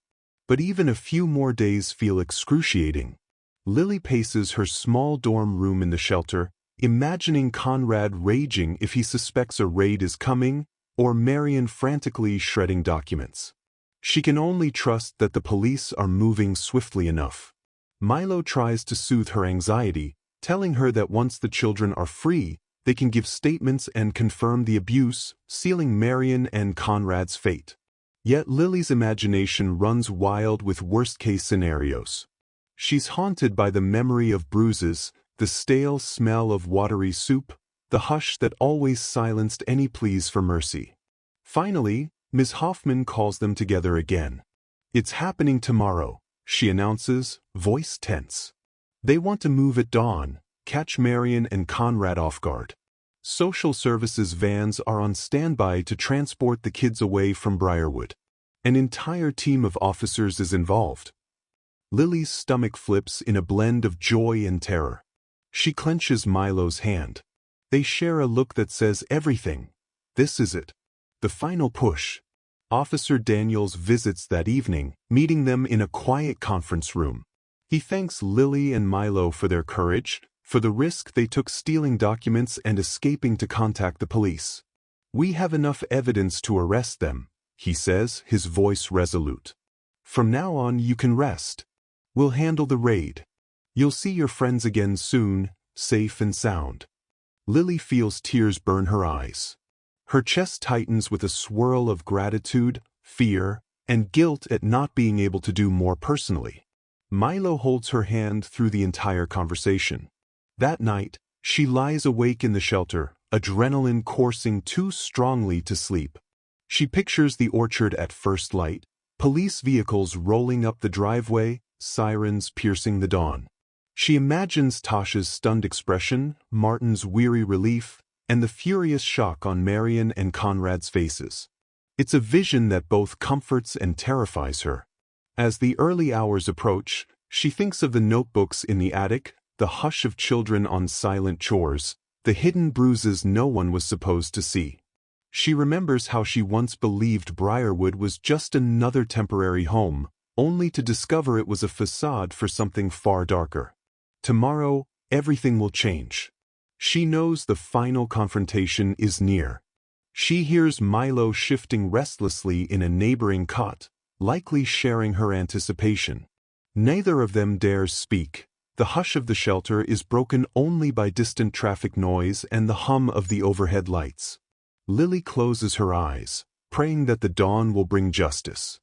But even a few more days feel excruciating. Lily paces her small dorm room in the shelter, imagining Conrad raging if he suspects a raid is coming, or Marian frantically shredding documents. She can only trust that the police are moving swiftly enough. Milo tries to soothe her anxiety, telling her that once the children are free, they can give statements and confirm the abuse, sealing Marian and Conrad's fate. Yet Lily's imagination runs wild with worst-case scenarios. She's haunted by the memory of bruises, the stale smell of watery soup, the hush that always silenced any pleas for mercy. Finally, Ms. Hoffman calls them together again. "It's happening tomorrow," she announces, voice tense. They want to move at dawn, catch Marian and Conrad off guard. Social services vans are on standby to transport the kids away from Briarwood. An entire team of officers is involved. Lily's stomach flips in a blend of joy and terror. She clenches Milo's hand. They share a look that says everything. This is it. The final push. Officer Daniels visits that evening, meeting them in a quiet conference room. He thanks Lily and Milo for their courage, for the risk they took stealing documents and escaping to contact the police. "We have enough evidence to arrest them," he says, his voice resolute. "From now on you can rest. We'll handle the raid. You'll see your friends again soon, safe and sound." Lily feels tears burn her eyes. Her chest tightens with a swirl of gratitude, fear, and guilt at not being able to do more personally. Milo holds her hand through the entire conversation. That night, she lies awake in the shelter, adrenaline coursing too strongly to sleep. She pictures the orchard at first light, police vehicles rolling up the driveway, sirens piercing the dawn. She imagines Tasha's stunned expression, Martin's weary relief, and the furious shock on Marian and Conrad's faces. It's a vision that both comforts and terrifies her. As the early hours approach, she thinks of the notebooks in the attic, the hush of children on silent chores, the hidden bruises no one was supposed to see. She remembers how she once believed Briarwood was just another temporary home, only to discover it was a facade for something far darker. Tomorrow, everything will change. She knows the final confrontation is near. She hears Milo shifting restlessly in a neighboring cot, likely sharing her anticipation. Neither of them dares speak. The hush of the shelter is broken only by distant traffic noise and the hum of the overhead lights. Lily closes her eyes, praying that the dawn will bring justice.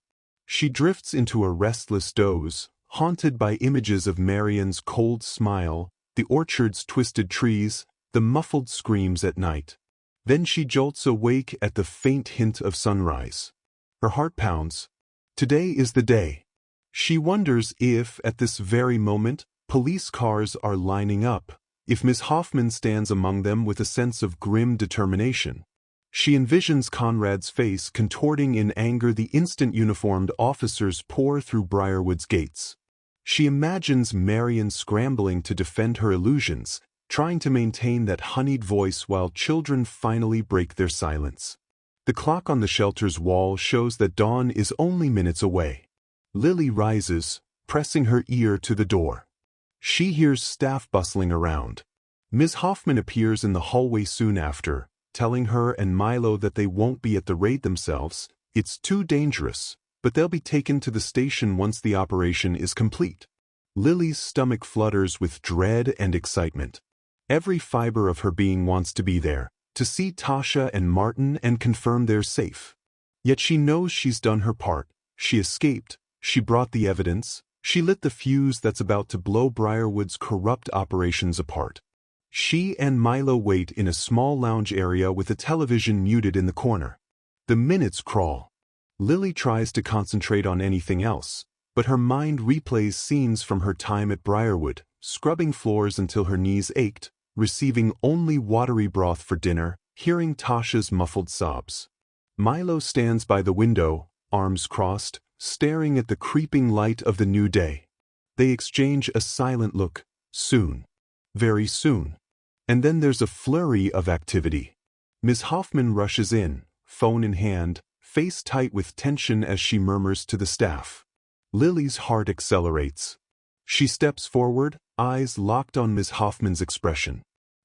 She drifts into a restless doze, haunted by images of Marian's cold smile, the orchard's twisted trees, the muffled screams at night. Then she jolts awake at the faint hint of sunrise. Her heart pounds. Today is the day. She wonders if, at this very moment, police cars are lining up, if Miss Hoffman stands among them with a sense of grim determination. She envisions Conrad's face contorting in anger the instant uniformed officers pour through Briarwood's gates. She imagines Marian scrambling to defend her illusions, trying to maintain that honeyed voice while children finally break their silence. The clock on the shelter's wall shows that dawn is only minutes away. Lily rises, pressing her ear to the door. She hears staff bustling around. Ms. Hoffman appears in the hallway soon after, telling her and Milo that they won't be at the raid themselves. It's too dangerous, but they'll be taken to the station once the operation is complete. Lily's stomach flutters with dread and excitement. Every fiber of her being wants to be there, to see Tasha and Martin and confirm they're safe. Yet she knows she's done her part. She escaped, she brought the evidence, she lit the fuse that's about to blow Briarwood's corrupt operations apart. She and Milo wait in a small lounge area with a television muted in the corner. The minutes crawl. Lily tries to concentrate on anything else, but her mind replays scenes from her time at Briarwood, scrubbing floors until her knees ached, receiving only watery broth for dinner, hearing Tasha's muffled sobs. Milo stands by the window, arms crossed, staring at the creeping light of the new day. They exchange a silent look. Soon. Very soon. And then there's a flurry of activity. Ms. Hoffman rushes in, phone in hand, face tight with tension as she murmurs to the staff. Lily's heart accelerates. She steps forward, eyes locked on Ms. Hoffman's expression.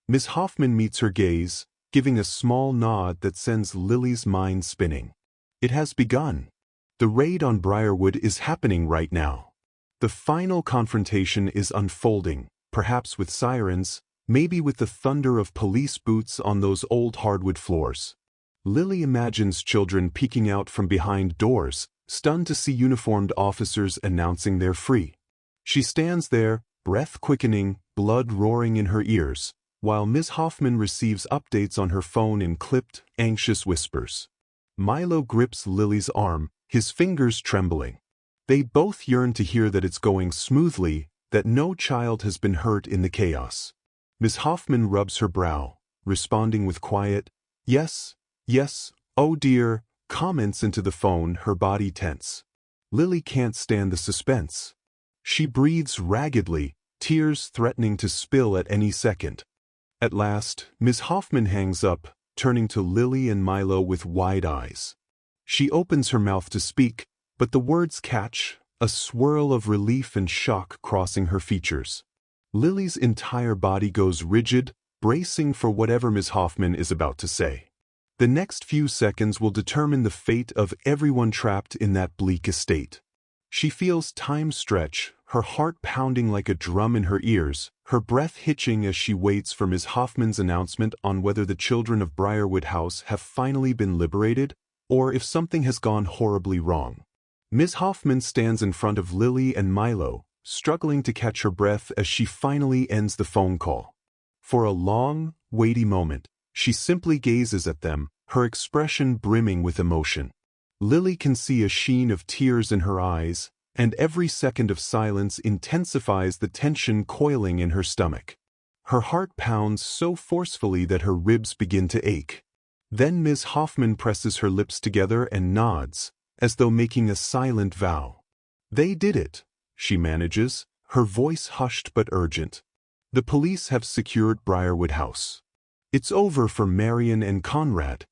Ms. Hoffman meets her gaze, giving a small nod that sends Lily's mind spinning. It has begun. The raid on Briarwood is happening right now. The final confrontation is unfolding, perhaps with sirens, maybe with the thunder of police boots on those old hardwood floors. Lily imagines children peeking out from behind doors, stunned to see uniformed officers announcing they're free. She stands there, breath quickening, blood roaring in her ears, while Ms. Hoffman receives updates on her phone in clipped, anxious whispers. Milo grips Lily's arm, his fingers trembling. They both yearn to hear that it's going smoothly, that no child has been hurt in the chaos. Ms. Hoffman rubs her brow, responding with quiet, "Yes, yes, oh dear," comments into the phone, her body tense. Lily can't stand the suspense. She breathes raggedly, tears threatening to spill at any second. At last, Ms. Hoffman hangs up, turning to Lily and Milo with wide eyes. She opens her mouth to speak, but the words catch, a swirl of relief and shock crossing her features. Lily's entire body goes rigid, bracing for whatever Ms. Hoffman is about to say. The next few seconds will determine the fate of everyone trapped in that bleak estate. She feels time stretch, her heart pounding like a drum in her ears, her breath hitching as she waits for Ms. Hoffman's announcement on whether the children of Briarwood House have finally been liberated, or if something has gone horribly wrong. Ms. Hoffman stands in front of Lily and Milo, struggling to catch her breath as she finally ends the phone call. For a long, weighty moment, she simply gazes at them, her expression brimming with emotion. Lily can see a sheen of tears in her eyes, and every second of silence intensifies the tension coiling in her stomach. Her heart pounds so forcefully that her ribs begin to ache. Then Ms. Hoffman presses her lips together and nods, as though making a silent vow. "They did it," she manages, her voice hushed but urgent. "The police have secured Briarwood House. It's over for Marian and Conrad."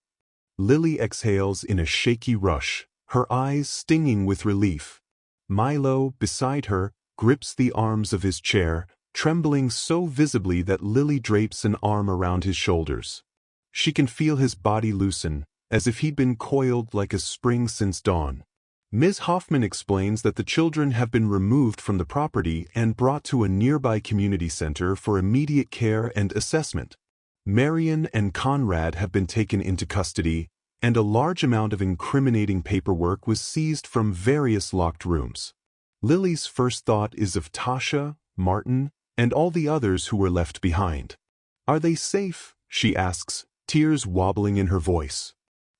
Lily exhales in a shaky rush, her eyes stinging with relief. Milo, beside her, grips the arms of his chair, trembling so visibly that Lily drapes an arm around his shoulders. She can feel his body loosen, as if he'd been coiled like a spring since dawn. Ms. Hoffman explains that the children have been removed from the property and brought to a nearby community center for immediate care and assessment. Marian and Conrad have been taken into custody, and a large amount of incriminating paperwork was seized from various locked rooms. Lily's first thought is of Tasha, Martin, and all the others who were left behind. "Are they safe?" she asks, tears wobbling in her voice.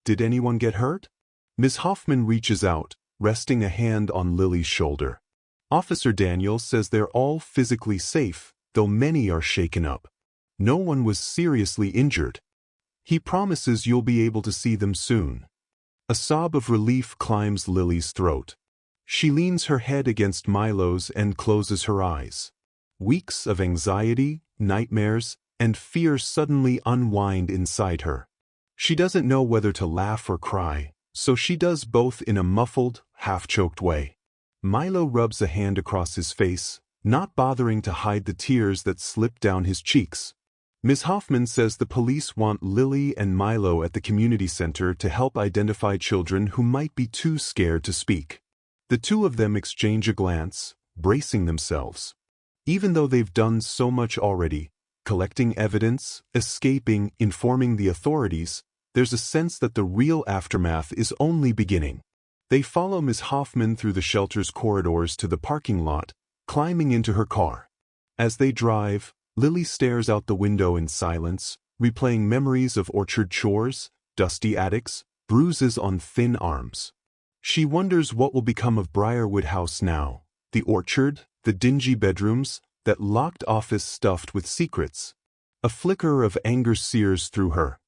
"Did anyone get hurt?" Ms. Hoffman reaches out, resting a hand on Lily's shoulder. "Officer Daniel says they're all physically safe, though many are shaken up. No one was seriously injured. He promises you'll be able to see them soon." A sob of relief climbs Lily's throat. She leans her head against Milo's and closes her eyes. Weeks of anxiety, nightmares, and fear suddenly unwind inside her. She doesn't know whether to laugh or cry, so she does both in a muffled, half-choked way. Milo rubs a hand across his face, not bothering to hide the tears that slip down his cheeks. Ms. Hoffman says the police want Lily and Milo at the community center to help identify children who might be too scared to speak. The two of them exchange a glance, bracing themselves. Even though they've done so much already, collecting evidence, escaping, informing the authorities. There's a sense that the real aftermath is only beginning. They follow Ms. Hoffman through the shelter's corridors to the parking lot, climbing into her car. As they drive, Lily stares out the window in silence, replaying memories of orchard chores, dusty attics, bruises on thin arms. She wonders what will become of Briarwood House now, the orchard, the dingy bedrooms, that locked office stuffed with secrets. A flicker of anger sears through her.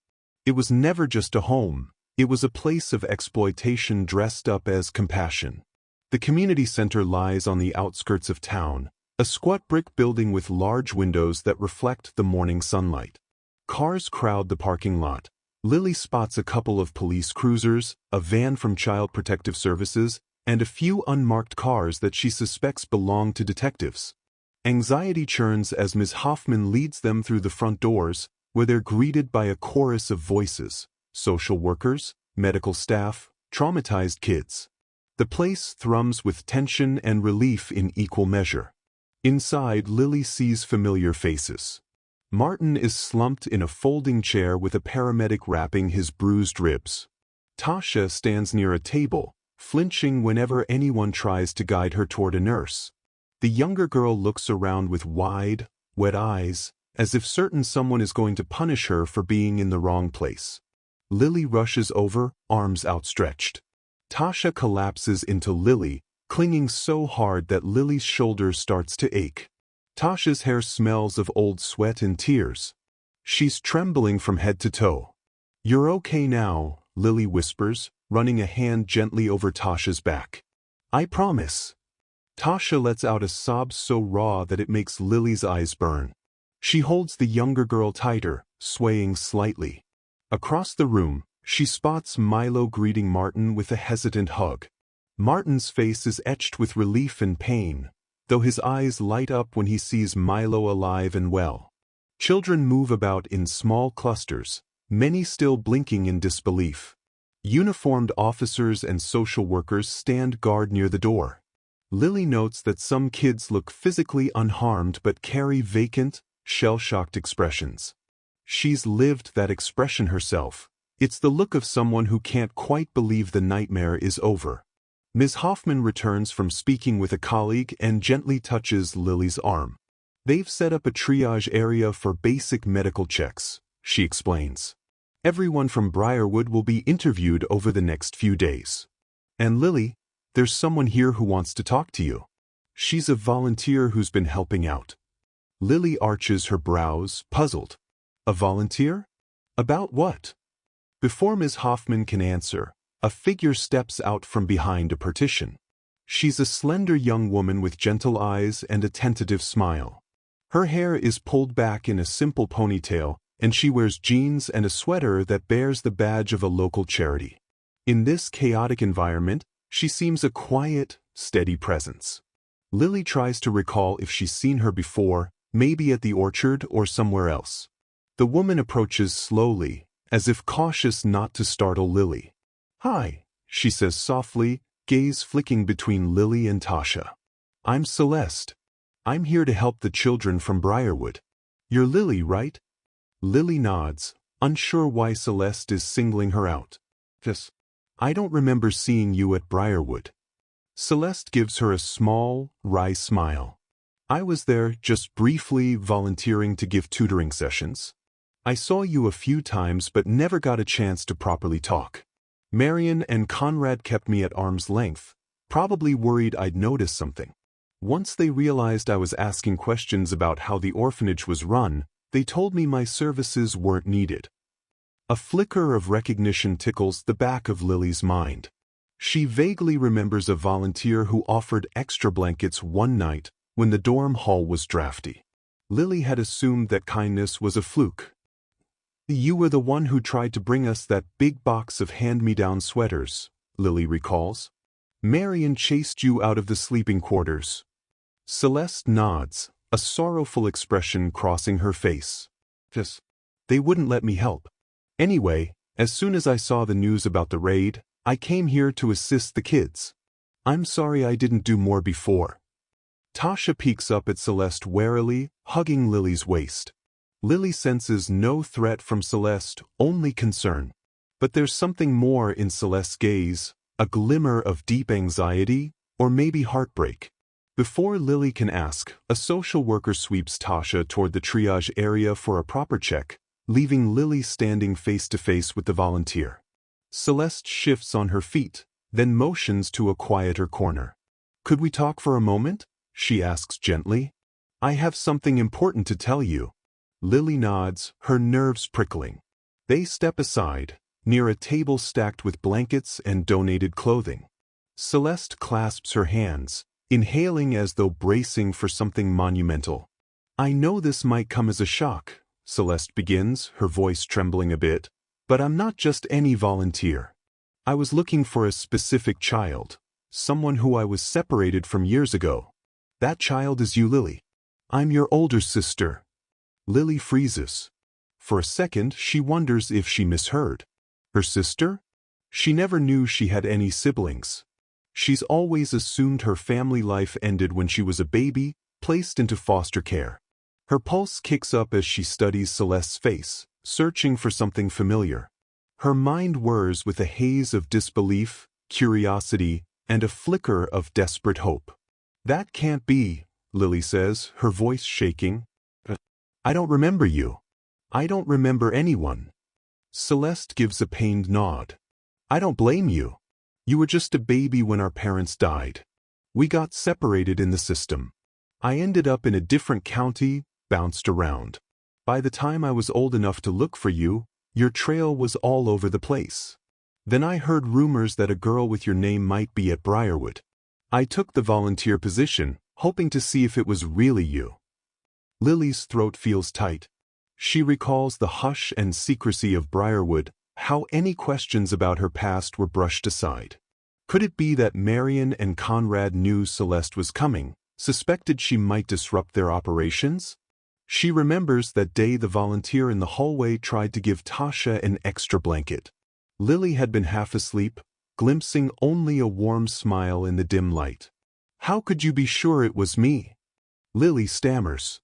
It was never just a home, it was a place of exploitation dressed up as compassion. The community center lies on the outskirts of town, a squat brick building with large windows that reflect the morning sunlight. Cars crowd the parking lot. Lily spots a couple of police cruisers, a van from Child Protective Services, and a few unmarked cars that she suspects belong to detectives. Anxiety churns as Ms. Hoffman leads them through the front doors, where they're greeted by a chorus of voices: social workers, medical staff, traumatized kids. The place thrums with tension and relief in equal measure. Inside, Lily sees familiar faces. Martin is slumped in a folding chair with a paramedic wrapping his bruised ribs. Tasha stands near a table, flinching whenever anyone tries to guide her toward a nurse. The younger girl looks around with wide, wet eyes, as if certain someone is going to punish her for being in the wrong place. Lily rushes over, arms outstretched. Tasha collapses into Lily, clinging so hard that Lily's shoulder starts to ache. Tasha's hair smells of old sweat and tears. She's trembling from head to toe. "You're okay now," Lily whispers, running a hand gently over Tasha's back. "I promise." Tasha lets out a sob so raw that it makes Lily's eyes burn. She holds the younger girl tighter, swaying slightly. Across the room, she spots Milo greeting Martin with a hesitant hug. Martin's face is etched with relief and pain, though his eyes light up when he sees Milo alive and well. Children move about in small clusters, many still blinking in disbelief. Uniformed officers and social workers stand guard near the door. Lily notes that some kids look physically unharmed but carry vacant, shell-shocked expressions. She's lived that expression herself. It's the look of someone who can't quite believe the nightmare is over. Ms. Hoffman returns from speaking with a colleague and gently touches Lily's arm. "They've set up a triage area for basic medical checks," she explains. "Everyone from Briarwood will be interviewed over the next few days. And Lily, there's someone here who wants to talk to you. She's a volunteer who's been helping out." Lily arches her brows, puzzled. "A volunteer? About what?" Before Ms. Hoffman can answer, a figure steps out from behind a partition. She's a slender young woman with gentle eyes and a tentative smile. Her hair is pulled back in a simple ponytail, and she wears jeans and a sweater that bears the badge of a local charity. In this chaotic environment, she seems a quiet, steady presence. Lily tries to recall if she's seen her before, maybe at the orchard or somewhere else. The woman approaches slowly, as if cautious not to startle Lily. "Hi," she says softly, gaze flicking between Lily and Tasha. "I'm Celeste. I'm here to help the children from Briarwood. You're Lily, right?" Lily nods, unsure why Celeste is singling her out. "Yes. I don't remember seeing you at Briarwood." Celeste gives her a small, wry smile. "I was there just briefly, volunteering to give tutoring sessions. I saw you a few times but never got a chance to properly talk. Marian and Conrad kept me at arm's length, probably worried I'd noticed something. Once they realized I was asking questions about how the orphanage was run, they told me my services weren't needed." A flicker of recognition tickles the back of Lily's mind. She vaguely remembers a volunteer who offered extra blankets one night when the dorm hall was drafty. Lily had assumed that kindness was a fluke. "You were the one who tried to bring us that big box of hand-me-down sweaters," Lily recalls. "Marian chased you out of the sleeping quarters." Celeste nods, a sorrowful expression crossing her face. "Yes. They wouldn't let me help. Anyway, as soon as I saw the news about the raid, I came here to assist the kids. I'm sorry I didn't do more before." Tasha peeks up at Celeste warily, hugging Lily's waist. Lily senses no threat from Celeste, only concern. But there's something more in Celeste's gaze, a glimmer of deep anxiety, or maybe heartbreak. Before Lily can ask, a social worker sweeps Tasha toward the triage area for a proper check, leaving Lily standing face to face with the volunteer. Celeste shifts on her feet, then motions to a quieter corner. "Could we talk for a moment?" she asks gently. "I have something important to tell you." Lily nods, her nerves prickling. They step aside, near a table stacked with blankets and donated clothing. Celeste clasps her hands, inhaling as though bracing for something monumental. "I know this might come as a shock," Celeste begins, her voice trembling a bit, "but I'm not just any volunteer. I was looking for a specific child, someone who I was separated from years ago. That child is you, Lily. I'm your older sister." Lily freezes. For a second, she wonders if she misheard. Her sister? She never knew she had any siblings. She's always assumed her family life ended when she was a baby, placed into foster care. Her pulse kicks up as she studies Celeste's face, searching for something familiar. Her mind whirs with a haze of disbelief, curiosity, and a flicker of desperate hope. "That can't be," Lily says, her voice shaking. "I don't remember you. I don't remember anyone." Celeste gives a pained nod. "I don't blame you. You were just a baby when our parents died. We got separated in the system. I ended up in a different county, bounced around. By the time I was old enough to look for you, your trail was all over the place. Then I heard rumors that a girl with your name might be at Briarwood. I took the volunteer position, hoping to see if it was really you." Lily's throat feels tight. She recalls the hush and secrecy of Briarwood, how any questions about her past were brushed aside. Could it be that Marian and Conrad knew Celeste was coming, suspected she might disrupt their operations? She remembers that day the volunteer in the hallway tried to give Tasha an extra blanket. Lily had been half asleep, glimpsing only a warm smile in the dim light. "How could you be sure it was me?" Lily stammers.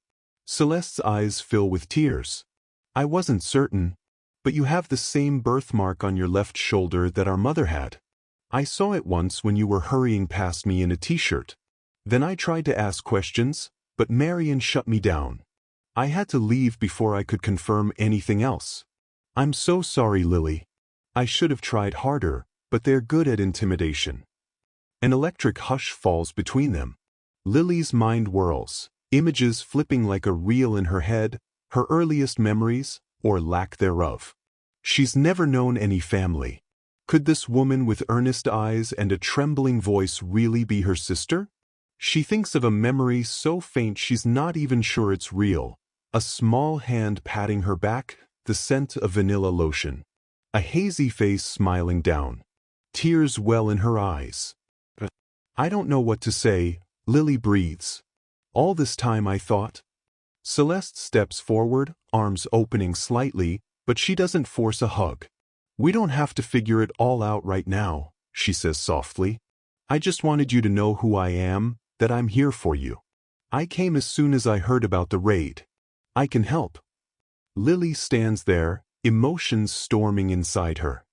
Celeste's eyes fill with tears. "I wasn't certain, but you have the same birthmark on your left shoulder that our mother had. I saw it once when you were hurrying past me in a t-shirt. Then I tried to ask questions, but Marian shut me down. I had to leave before I could confirm anything else. I'm so sorry, Lily. I should have tried harder, but they're good at intimidation." An electric hush falls between them. Lily's mind whirls, images flipping like a reel in her head, her earliest memories, or lack thereof. She's never known any family. Could this woman with earnest eyes and a trembling voice really be her sister? She thinks of a memory so faint she's not even sure it's real. A small hand patting her back, the scent of vanilla lotion. A hazy face smiling down. Tears well in her eyes. "I don't know what to say," Lily breathes. "All this time I thought." Celeste steps forward, arms opening slightly, but she doesn't force a hug. "We don't have to figure it all out right now," she says softly. "I just wanted you to know who I am, that I'm here for you. I came as soon as I heard about the raid. I can help." Lily stands there, emotions storming inside her.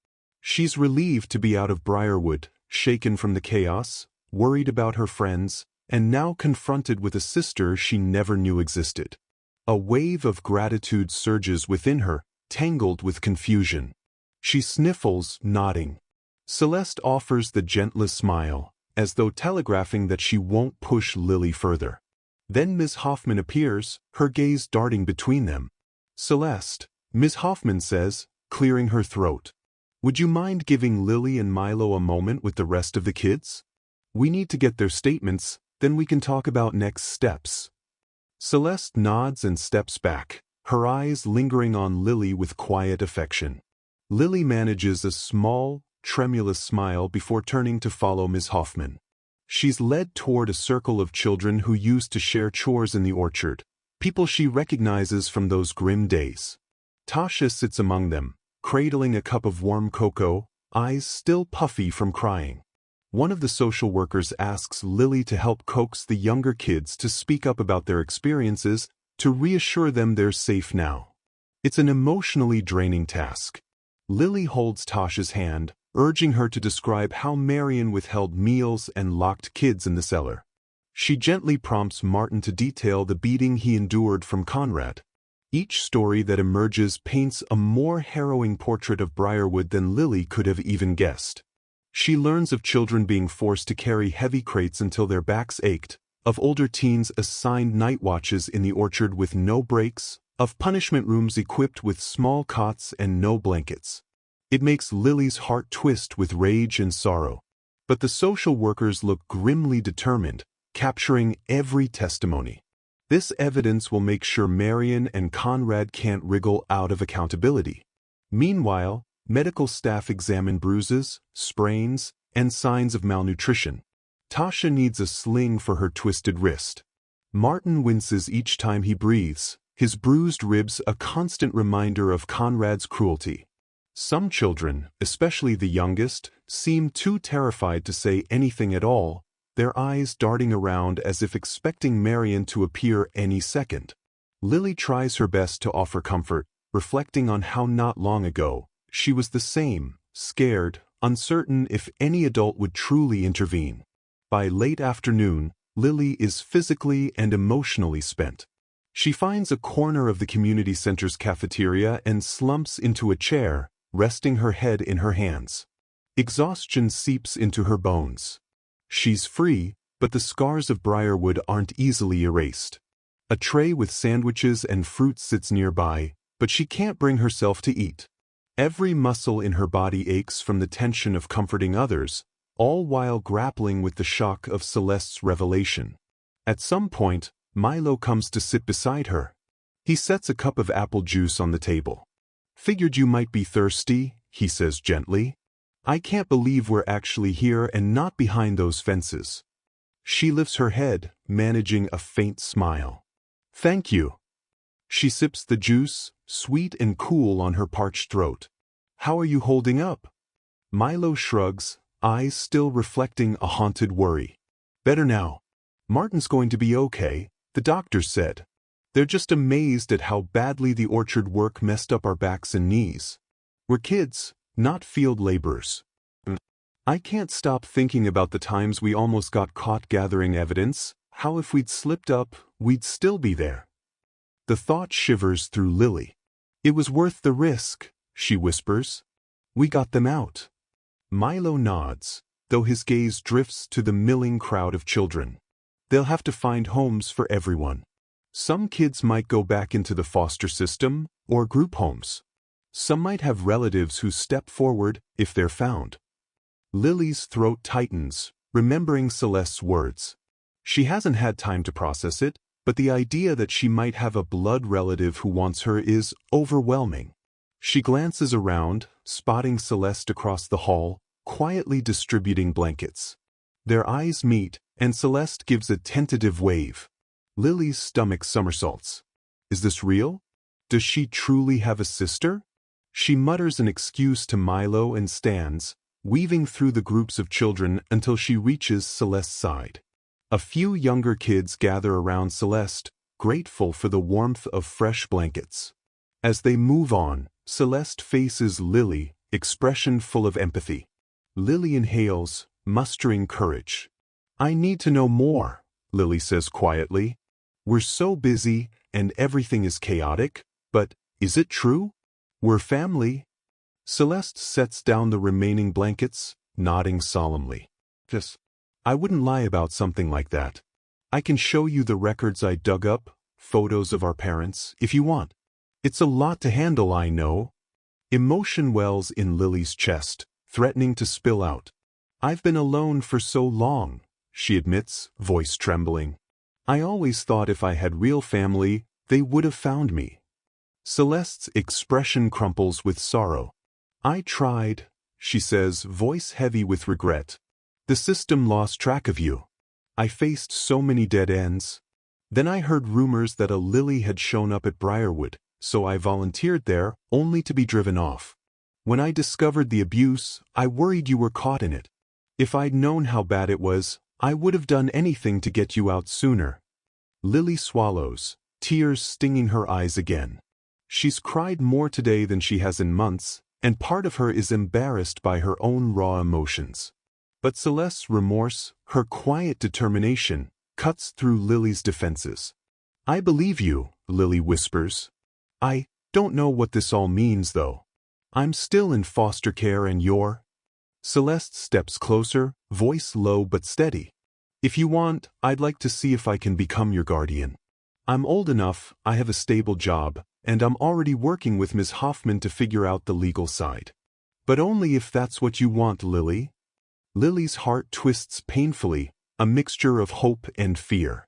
She's relieved to be out of Briarwood, shaken from the chaos, worried about her friends, and now confronted with a sister she never knew existed. A wave of gratitude surges within her, tangled with confusion. She sniffles, nodding. Celeste offers the gentlest smile, as though telegraphing that she won't push Lily further. Then Ms. Hoffman appears, her gaze darting between them. "Celeste," Ms. Hoffman says, clearing her throat. "Would you mind giving Lily and Milo a moment with the rest of the kids? We need to get their statements, then we can talk about next steps." Celeste nods and steps back, her eyes lingering on Lily with quiet affection. Lily manages a small, tremulous smile before turning to follow Ms. Hoffman. She's led toward a circle of children who used to share chores in the orchard, people she recognizes from those grim days. Tasha sits among them, cradling a cup of warm cocoa, eyes still puffy from crying. One of the social workers asks Lily to help coax the younger kids to speak up about their experiences, to reassure them they're safe now. It's an emotionally draining task. Lily holds Tasha's hand, urging her to describe how Marian withheld meals and locked kids in the cellar. She gently prompts Martin to detail the beating he endured from Conrad. Each story that emerges paints a more harrowing portrait of Briarwood than Lily could have even guessed. She learns of children being forced to carry heavy crates until their backs ached, of older teens assigned night watches in the orchard with no breaks, of punishment rooms equipped with small cots and no blankets. It makes Lily's heart twist with rage and sorrow. But the social workers look grimly determined, capturing every testimony. This evidence will make sure Marian and Conrad can't wriggle out of accountability. Meanwhile, medical staff examine bruises, sprains, and signs of malnutrition. Tasha needs a sling for her twisted wrist. Martin winces each time he breathes, his bruised ribs a constant reminder of Conrad's cruelty. Some children, especially the youngest, seem too terrified to say anything at all, their eyes darting around as if expecting Marian to appear any second. Lily tries her best to offer comfort, reflecting on how not long ago, she was the same, scared, uncertain if any adult would truly intervene. By late afternoon, Lily is physically and emotionally spent. She finds a corner of the community center's cafeteria and slumps into a chair, resting her head in her hands. Exhaustion seeps into her bones. She's free, but the scars of Briarwood aren't easily erased. A tray with sandwiches and fruit sits nearby, but she can't bring herself to eat. Every muscle in her body aches from the tension of comforting others, all while grappling with the shock of Celeste's revelation. At some point, Milo comes to sit beside her. He sets a cup of apple juice on the table. "Figured you might be thirsty," he says gently. "I can't believe we're actually here and not behind those fences." She lifts her head, managing a faint smile. "Thank you." She sips the juice, sweet and cool on her parched throat. "How are you holding up?" Milo shrugs, eyes still reflecting a haunted worry. "Better now. Martin's going to be okay, the doctor said. They're just amazed at how badly the orchard work messed up our backs and knees. We're kids, not field laborers." I can't stop thinking about the times we almost got caught gathering evidence, how if we'd slipped up, we'd still be there. The thought shivers through Lily. "It was worth the risk," she whispers. "We got them out." Milo nods, though his gaze drifts to the milling crowd of children. They'll have to find homes for everyone. Some kids might go back into the foster system or group homes. Some might have relatives who step forward if they're found. Lily's throat tightens, remembering Celeste's words. She hasn't had time to process it, but the idea that she might have a blood relative who wants her is overwhelming. She glances around, spotting Celeste across the hall, quietly distributing blankets. Their eyes meet, and Celeste gives a tentative wave. Lily's stomach somersaults. Is this real? Does she truly have a sister? She mutters an excuse to Milo and stands, weaving through the groups of children until she reaches Celeste's side. A few younger kids gather around Celeste, grateful for the warmth of fresh blankets. As they move on, Celeste faces Lily, expression full of empathy. Lily inhales, mustering courage. "I need to know more," Lily says quietly. "We're so busy, and everything is chaotic, but is it true? We're family." Celeste sets down the remaining blankets, nodding solemnly. "Yes, I wouldn't lie about something like that. I can show you the records I dug up, photos of our parents, if you want. It's a lot to handle, I know." Emotion wells in Lily's chest, threatening to spill out. "I've been alone for so long," she admits, voice trembling. "I always thought if I had real family, they would have found me." Celeste's expression crumples with sorrow. "I tried," she says, voice heavy with regret. "The system lost track of you. I faced so many dead ends. Then I heard rumors that a Lily had shown up at Briarwood, so I volunteered there, only to be driven off. When I discovered the abuse, I worried you were caught in it. If I'd known how bad it was, I would have done anything to get you out sooner." Lily swallows, tears stinging her eyes again. She's cried more today than she has in months, and part of her is embarrassed by her own raw emotions. But Celeste's remorse, her quiet determination, cuts through Lily's defenses. "I believe you," Lily whispers. "I don't know what this all means, though. I'm still in foster care and you're—" Celeste steps closer, voice low but steady. "If you want, I'd like to see if I can become your guardian. I'm old enough, I have a stable job, and I'm already working with Ms. Hoffman to figure out the legal side. But only if that's what you want, Lily." Lily's heart twists painfully, a mixture of hope and fear.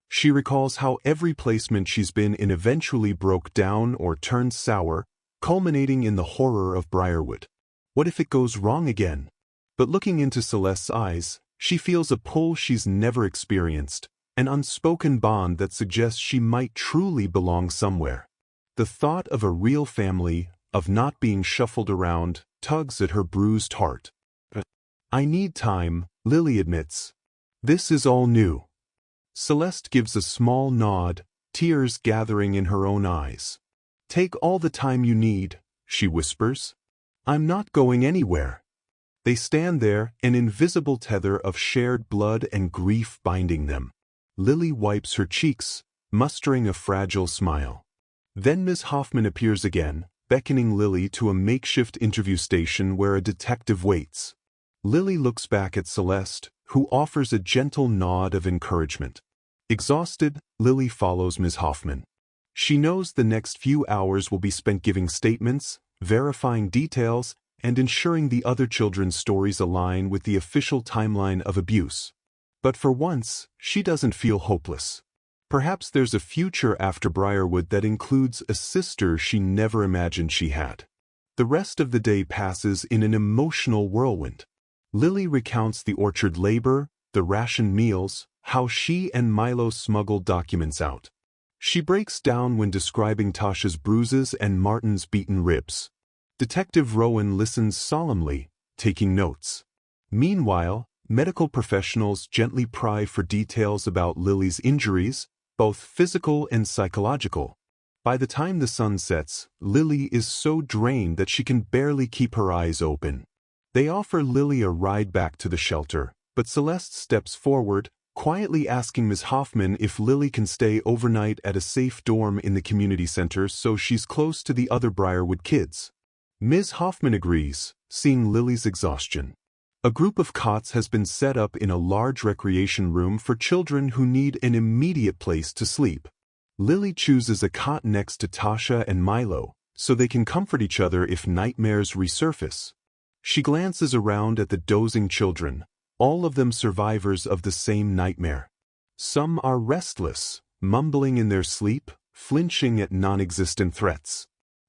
She recalls how every placement she's been in eventually broke down or turned sour, culminating in the horror of Briarwood. What if it goes wrong again? But looking into Celeste's eyes, she feels a pull she's never experienced, an unspoken bond that suggests she might truly belong somewhere. The thought of a real family, of not being shuffled around, tugs at her bruised heart. "I need time," Lily admits. "This is all new." Celeste gives a small nod, tears gathering in her own eyes. "Take all the time you need," she whispers. "I'm not going anywhere." They stand there, an invisible tether of shared blood and grief binding them. Lily wipes her cheeks, mustering a fragile smile. Then Ms. Hoffman appears again, beckoning Lily to a makeshift interview station where a detective waits. Lily looks back at Celeste, who offers a gentle nod of encouragement. Exhausted, Lily follows Ms. Hoffman. She knows the next few hours will be spent giving statements, verifying details, and ensuring the other children's stories align with the official timeline of abuse. But for once, she doesn't feel hopeless. Perhaps there's a future after Briarwood that includes a sister she never imagined she had. The rest of the day passes in an emotional whirlwind. Lily recounts the orchard labor, the rationed meals, how she and Milo smuggled documents out. She breaks down when describing Tasha's bruises and Martin's beaten ribs. Detective Rowan listens solemnly, taking notes. Meanwhile, medical professionals gently pry for details about Lily's injuries, both physical and psychological. By the time the sun sets, Lily is so drained that she can barely keep her eyes open. They offer Lily a ride back to the shelter, but Celeste steps forward, quietly asking Ms. Hoffman if Lily can stay overnight at a safe dorm in the community center so she's close to the other Briarwood kids. Ms. Hoffman agrees, seeing Lily's exhaustion. A group of cots has been set up in a large recreation room for children who need an immediate place to sleep. Lily chooses a cot next to Tasha and Milo, so they can comfort each other if nightmares resurface. She glances around at the dozing children, all of them survivors of the same nightmare. Some are restless, mumbling in their sleep, flinching at non-existent threats.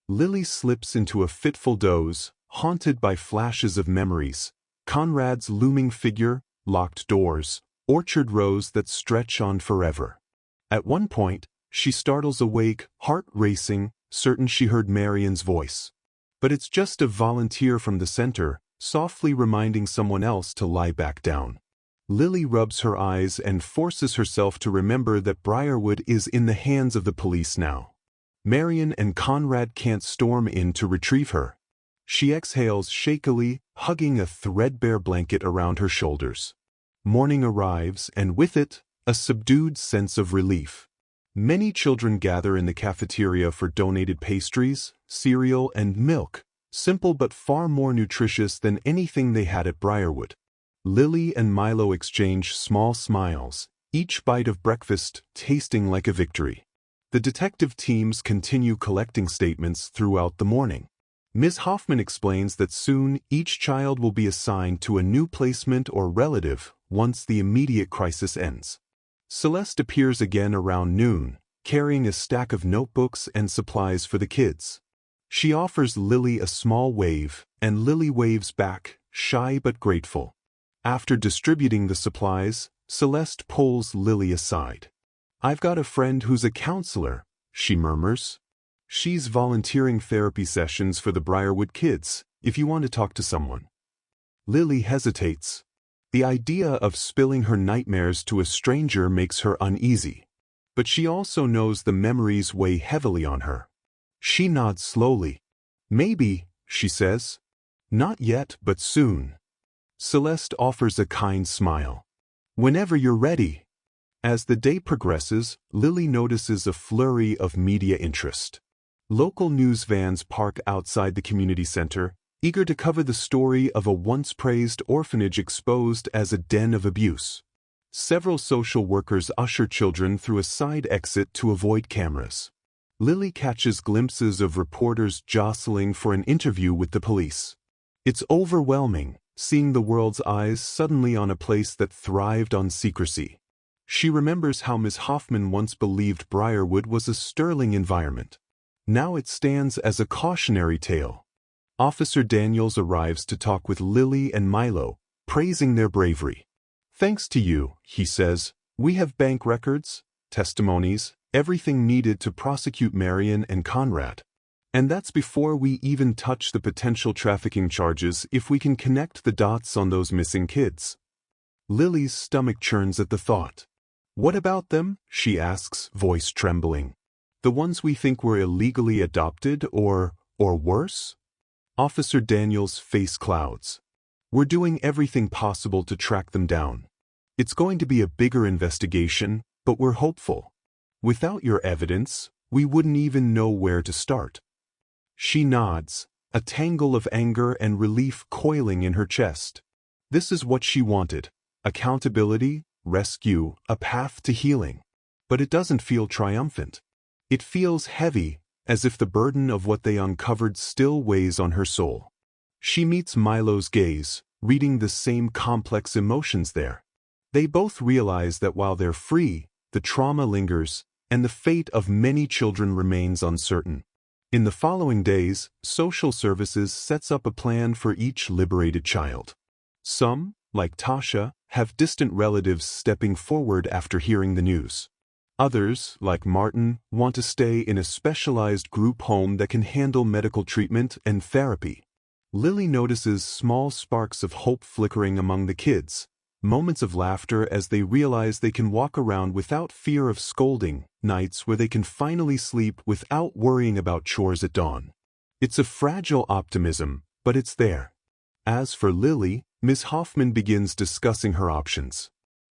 Lily slips into a fitful doze, haunted by flashes of memories. Conrad's looming figure, locked doors, orchard rows that stretch on forever. At one point, she startles awake, heart racing, certain she heard Marian's voice. But it's just a volunteer from the center, softly reminding someone else to lie back down. Lily rubs her eyes and forces herself to remember that Briarwood is in the hands of the police now. Marian and Conrad can't storm in to retrieve her. She exhales shakily, hugging a threadbare blanket around her shoulders. Morning arrives, and with it, a subdued sense of relief. Many children gather in the cafeteria for donated pastries, cereal, and milk, simple but far more nutritious than anything they had at Briarwood. Lily and Milo exchange small smiles, each bite of breakfast tasting like a victory. The detective teams continue collecting statements throughout the morning. Ms. Hoffman explains that soon each child will be assigned to a new placement or relative once the immediate crisis ends. Celeste appears again around noon, carrying a stack of notebooks and supplies for the kids. She offers Lily a small wave, and Lily waves back, shy but grateful. After distributing the supplies, Celeste pulls Lily aside. "I've got a friend who's a counselor," she murmurs. "She's volunteering therapy sessions for the Briarwood kids, if you want to talk to someone." Lily hesitates. The idea of spilling her nightmares to a stranger makes her uneasy. But she also knows the memories weigh heavily on her. She nods slowly. Maybe, she says. Not yet, but soon. Celeste offers a kind smile. Whenever you're ready. As the day progresses, Lily notices a flurry of media interest. Local news vans park outside the community center, eager to cover the story of a once-praised orphanage exposed as a den of abuse. Several social workers usher children through a side exit to avoid cameras. Lily catches glimpses of reporters jostling for an interview with the police. It's overwhelming, seeing the world's eyes suddenly on a place that thrived on secrecy. She remembers how Ms. Hoffman once believed Briarwood was a sterling environment. Now it stands as a cautionary tale. Officer Daniels arrives to talk with Lily and Milo, praising their bravery. Thanks to you, he says, we have bank records, testimonies, everything needed to prosecute Marian and Conrad. And that's before we even touch the potential trafficking charges if we can connect the dots on those missing kids. Lily's stomach churns at the thought. What about them? She asks, voice trembling. The ones we think were illegally adopted or worse? Officer Daniels' face clouds. We're doing everything possible to track them down. It's going to be a bigger investigation, but we're hopeful. Without your evidence, we wouldn't even know where to start. She nods, a tangle of anger and relief coiling in her chest. This is what she wanted: accountability, rescue, a path to healing. But it doesn't feel triumphant. It feels heavy, as if the burden of what they uncovered still weighs on her soul. She meets Milo's gaze, reading the same complex emotions there. They both realize that while they're free, the trauma lingers, and the fate of many children remains uncertain. In the following days, social services sets up a plan for each liberated child. Some, like Tasha, have distant relatives stepping forward after hearing the news. Others, like Martin, want to stay in a specialized group home that can handle medical treatment and therapy. Lily notices small sparks of hope flickering among the kids, moments of laughter as they realize they can walk around without fear of scolding, nights where they can finally sleep without worrying about chores at dawn. It's a fragile optimism, but it's there. As for Lily, Ms. Hoffman begins discussing her options.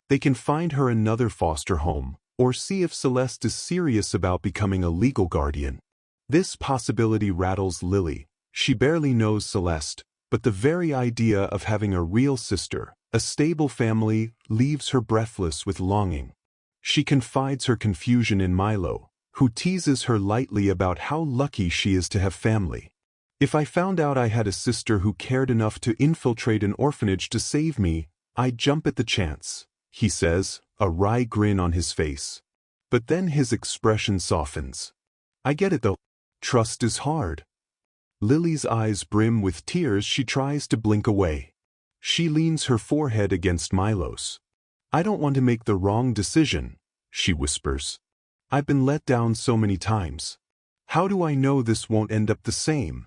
They can find her another foster home, or see if Celeste is serious about becoming a legal guardian. This possibility rattles Lily. She barely knows Celeste, but the very idea of having a real sister, a stable family, leaves her breathless with longing. She confides her confusion in Milo, who teases her lightly about how lucky she is to have family. If I found out I had a sister who cared enough to infiltrate an orphanage to save me, I'd jump at the chance, he says, a wry grin on his face. But then his expression softens. I get it though. Trust is hard. Lily's eyes brim with tears. She tries to blink away. She leans her forehead against Milo's. I don't want to make the wrong decision, she whispers. I've been let down so many times. How do I know this won't end up the same?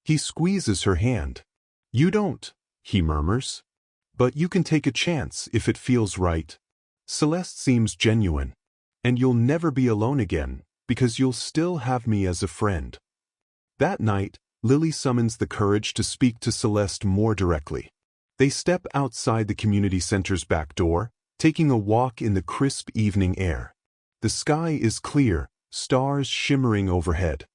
He squeezes her hand. You don't, he murmurs. But you can take a chance if it feels right. Celeste seems genuine. And you'll never be alone again, because you'll still have me as a friend. That night, Lily summons the courage to speak to Celeste more directly. They step outside the community center's back door, taking a walk in the crisp evening air. The sky is clear, stars shimmering overhead.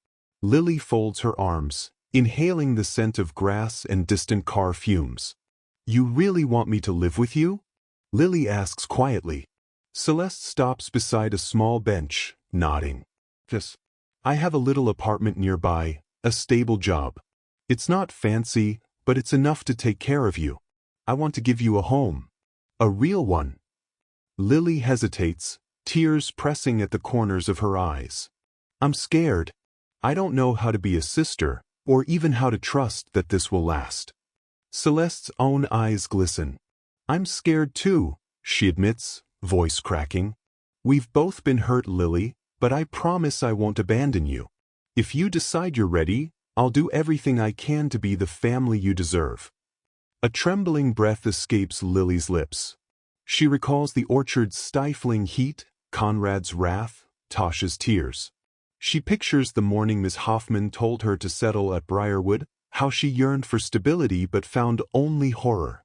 Lily folds her arms, inhaling the scent of grass and distant car fumes. You really want me to live with you? Lily asks quietly. Celeste stops beside a small bench, nodding. Yes. I have a little apartment nearby, a stable job. It's not fancy, but it's enough to take care of you. I want to give you a home. A real one. Lily hesitates, tears pressing at the corners of her eyes. I'm scared. I don't know how to be a sister, or even how to trust that this will last. Celeste's own eyes glisten. I'm scared too, she admits, voice cracking. We've both been hurt, Lily, but I promise I won't abandon you. If you decide you're ready, I'll do everything I can to be the family you deserve. A trembling breath escapes Lily's lips. She recalls the orchard's stifling heat, Conrad's wrath, Tasha's tears. She pictures the morning Miss Hoffman told her to settle at Briarwood, how she yearned for stability but found only horror.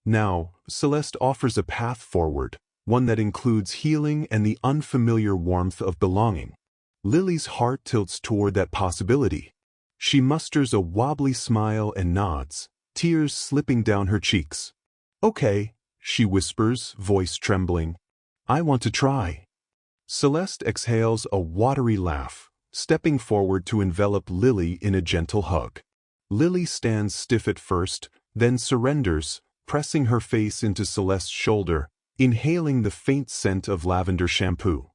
Now, Celeste offers a path forward, one that includes healing and the unfamiliar warmth of belonging. Lily's heart tilts toward that possibility. She musters a wobbly smile and nods, tears slipping down her cheeks. "Okay," she whispers, voice trembling. "I want to try." Celeste exhales a watery laugh, stepping forward to envelop Lily in a gentle hug. Lily stands stiff at first, then surrenders, pressing her face into Celeste's shoulder, inhaling the faint scent of lavender shampoo.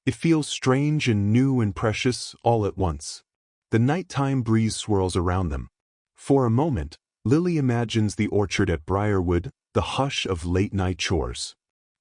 It feels strange and new and precious all at once. The nighttime breeze swirls around them. For a moment, Lily imagines the orchard at Briarwood, the hush of late-night chores.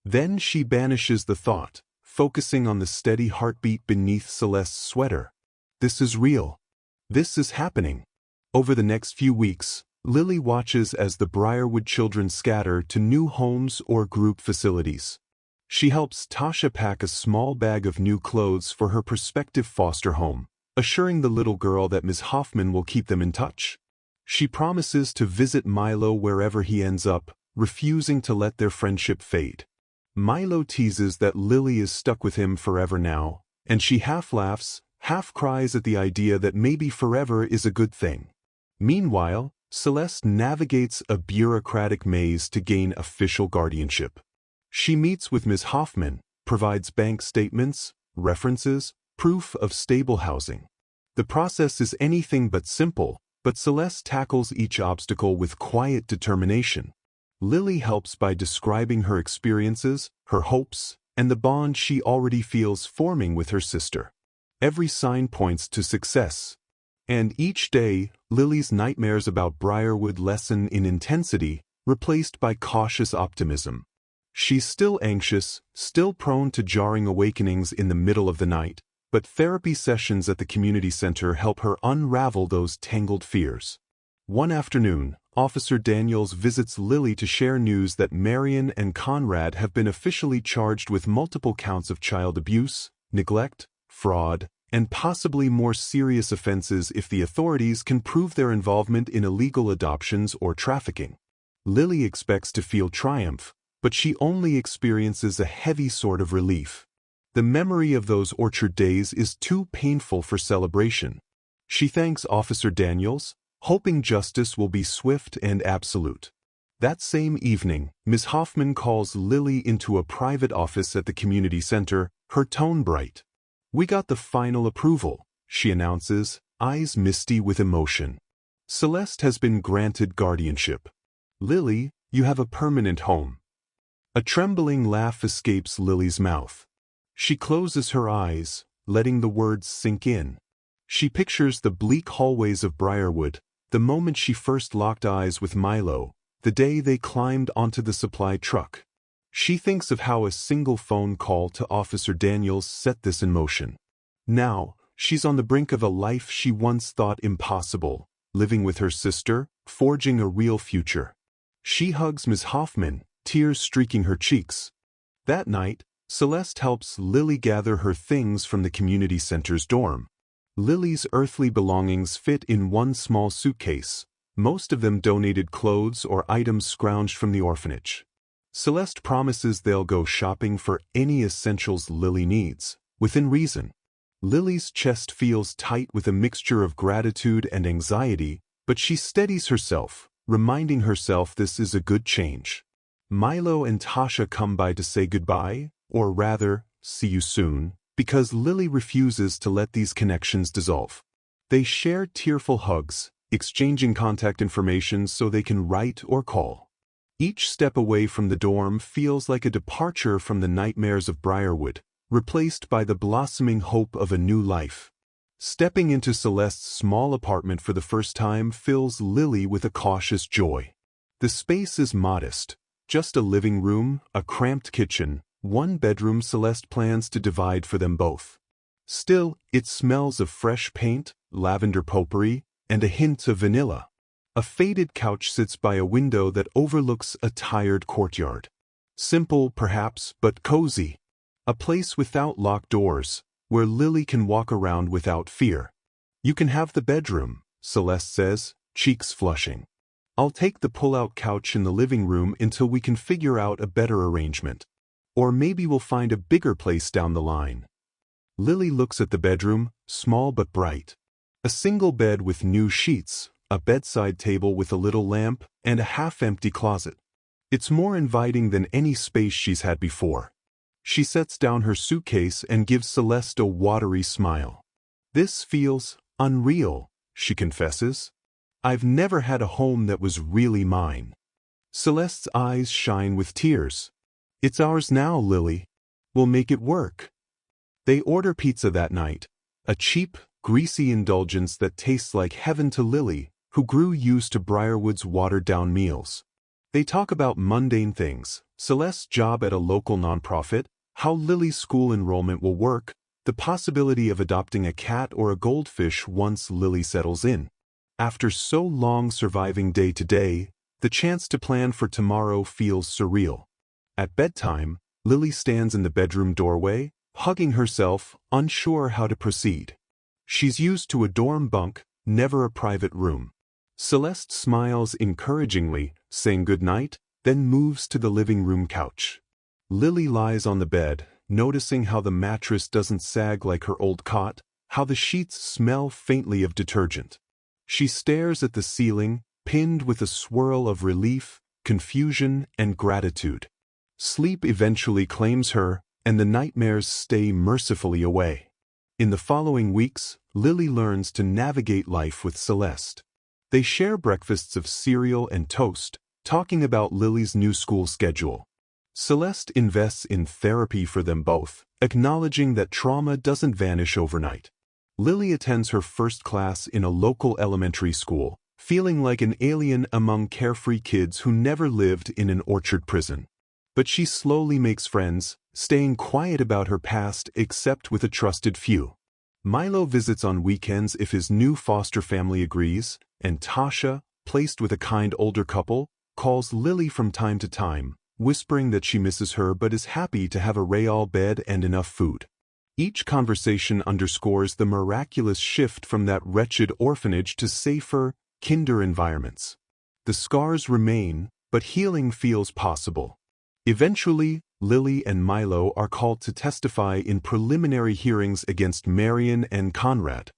Then she banishes the thought, focusing on the steady heartbeat beneath Celeste's sweater. This is real. This is happening. Over the next few weeks, Lily watches as the Briarwood children scatter to new homes or group facilities. She helps Tasha pack a small bag of new clothes for her prospective foster home, assuring the little girl that Miss Hoffman will keep them in touch. She promises to visit Milo wherever he ends up, refusing to let their friendship fade. Milo teases that Lily is stuck with him forever now, and she half laughs, half cries at the idea that maybe forever is a good thing. Meanwhile, Celeste navigates a bureaucratic maze to gain official guardianship. She meets with Miss Hoffman, provides bank statements, references, proof of stable housing. The process is anything but simple, but Celeste tackles each obstacle with quiet determination. Lily helps by describing her experiences, her hopes, and the bond she already feels forming with her sister. Every sign points to success. And each day, Lily's nightmares about Briarwood lessen in intensity, replaced by cautious optimism. She's still anxious, still prone to jarring awakenings in the middle of the night, but therapy sessions at the community center help her unravel those tangled fears. One afternoon, Officer Daniels visits Lily to share news that Marian and Conrad have been officially charged with multiple counts of child abuse, neglect, fraud, and possibly more serious offenses if the authorities can prove their involvement in illegal adoptions or trafficking. Lily expects to feel triumph, but she only experiences a heavy sort of relief. The memory of those orchard days is too painful for celebration. She thanks Officer Daniels, hoping justice will be swift and absolute. That same evening, Ms. Hoffman calls Lily into a private office at the community center, her tone bright. "We got the final approval," she announces, eyes misty with emotion. "Celeste has been granted guardianship. Lily, you have a permanent home." A trembling laugh escapes Lily's mouth. She closes her eyes, letting the words sink in. She pictures the bleak hallways of Briarwood, the moment she first locked eyes with Milo, the day they climbed onto the supply truck. She thinks of how a single phone call to Officer Daniels set this in motion. Now, she's on the brink of a life she once thought impossible, living with her sister, forging a real future. She hugs Ms. Hoffman, tears streaking her cheeks. That night, Celeste helps Lily gather her things from the community center's dorm. Lily's earthly belongings fit in one small suitcase, most of them donated clothes or items scrounged from the orphanage. Celeste promises they'll go shopping for any essentials Lily needs, within reason. Lily's chest feels tight with a mixture of gratitude and anxiety, but she steadies herself, reminding herself this is a good change. Milo and Tasha come by to say goodbye, or rather, see you soon, because Lily refuses to let these connections dissolve. They share tearful hugs, exchanging contact information so they can write or call. Each step away from the dorm feels like a departure from the nightmares of Briarwood, replaced by the blossoming hope of a new life. Stepping into Celeste's small apartment for the first time fills Lily with a cautious joy. The space is modest, just a living room, a cramped kitchen, one bedroom Celeste plans to divide for them both. Still, it smells of fresh paint, lavender potpourri, and a hint of vanilla. A faded couch sits by a window that overlooks a tired courtyard. Simple, perhaps, but cozy. A place without locked doors, where Lily can walk around without fear. You can have the bedroom, Celeste says, cheeks flushing. I'll take the pull-out couch in the living room until we can figure out a better arrangement. Or maybe we'll find a bigger place down the line. Lily looks at the bedroom, small but bright. A single bed with new sheets, a bedside table with a little lamp, and a half-empty closet. It's more inviting than any space she's had before. She sets down her suitcase and gives Celeste a watery smile. This feels unreal, she confesses. I've never had a home that was really mine. Celeste's eyes shine with tears. It's ours now, Lily. We'll make it work. They order pizza that night, a cheap, greasy indulgence that tastes like heaven to Lily, who grew used to Briarwood's watered-down meals. They talk about mundane things, Celeste's job at a local nonprofit, how Lily's school enrollment will work, the possibility of adopting a cat or a goldfish once Lily settles in. After so long surviving day to day, the chance to plan for tomorrow feels surreal. At bedtime, Lily stands in the bedroom doorway, hugging herself, unsure how to proceed. She's used to a dorm bunk, never a private room. Celeste smiles encouragingly, saying goodnight, then moves to the living room couch. Lily lies on the bed, noticing how the mattress doesn't sag like her old cot, how the sheets smell faintly of detergent. She stares at the ceiling, pinned with a swirl of relief, confusion, and gratitude. Sleep eventually claims her, and the nightmares stay mercifully away. In the following weeks, Lily learns to navigate life with Celeste. They share breakfasts of cereal and toast, talking about Lily's new school schedule. Celeste invests in therapy for them both, acknowledging that trauma doesn't vanish overnight. Lily attends her first class in a local elementary school, feeling like an alien among carefree kids who never lived in an orchard prison. But she slowly makes friends, staying quiet about her past except with a trusted few. Milo visits on weekends if his new foster family agrees, and Tasha, placed with a kind older couple, calls Lily from time to time, whispering that she misses her but is happy to have a Rayal bed and enough food. Each conversation underscores the miraculous shift from that wretched orphanage to safer, kinder environments. The scars remain, but healing feels possible. Eventually, Lily and Milo are called to testify in preliminary hearings against Marian and Conrad.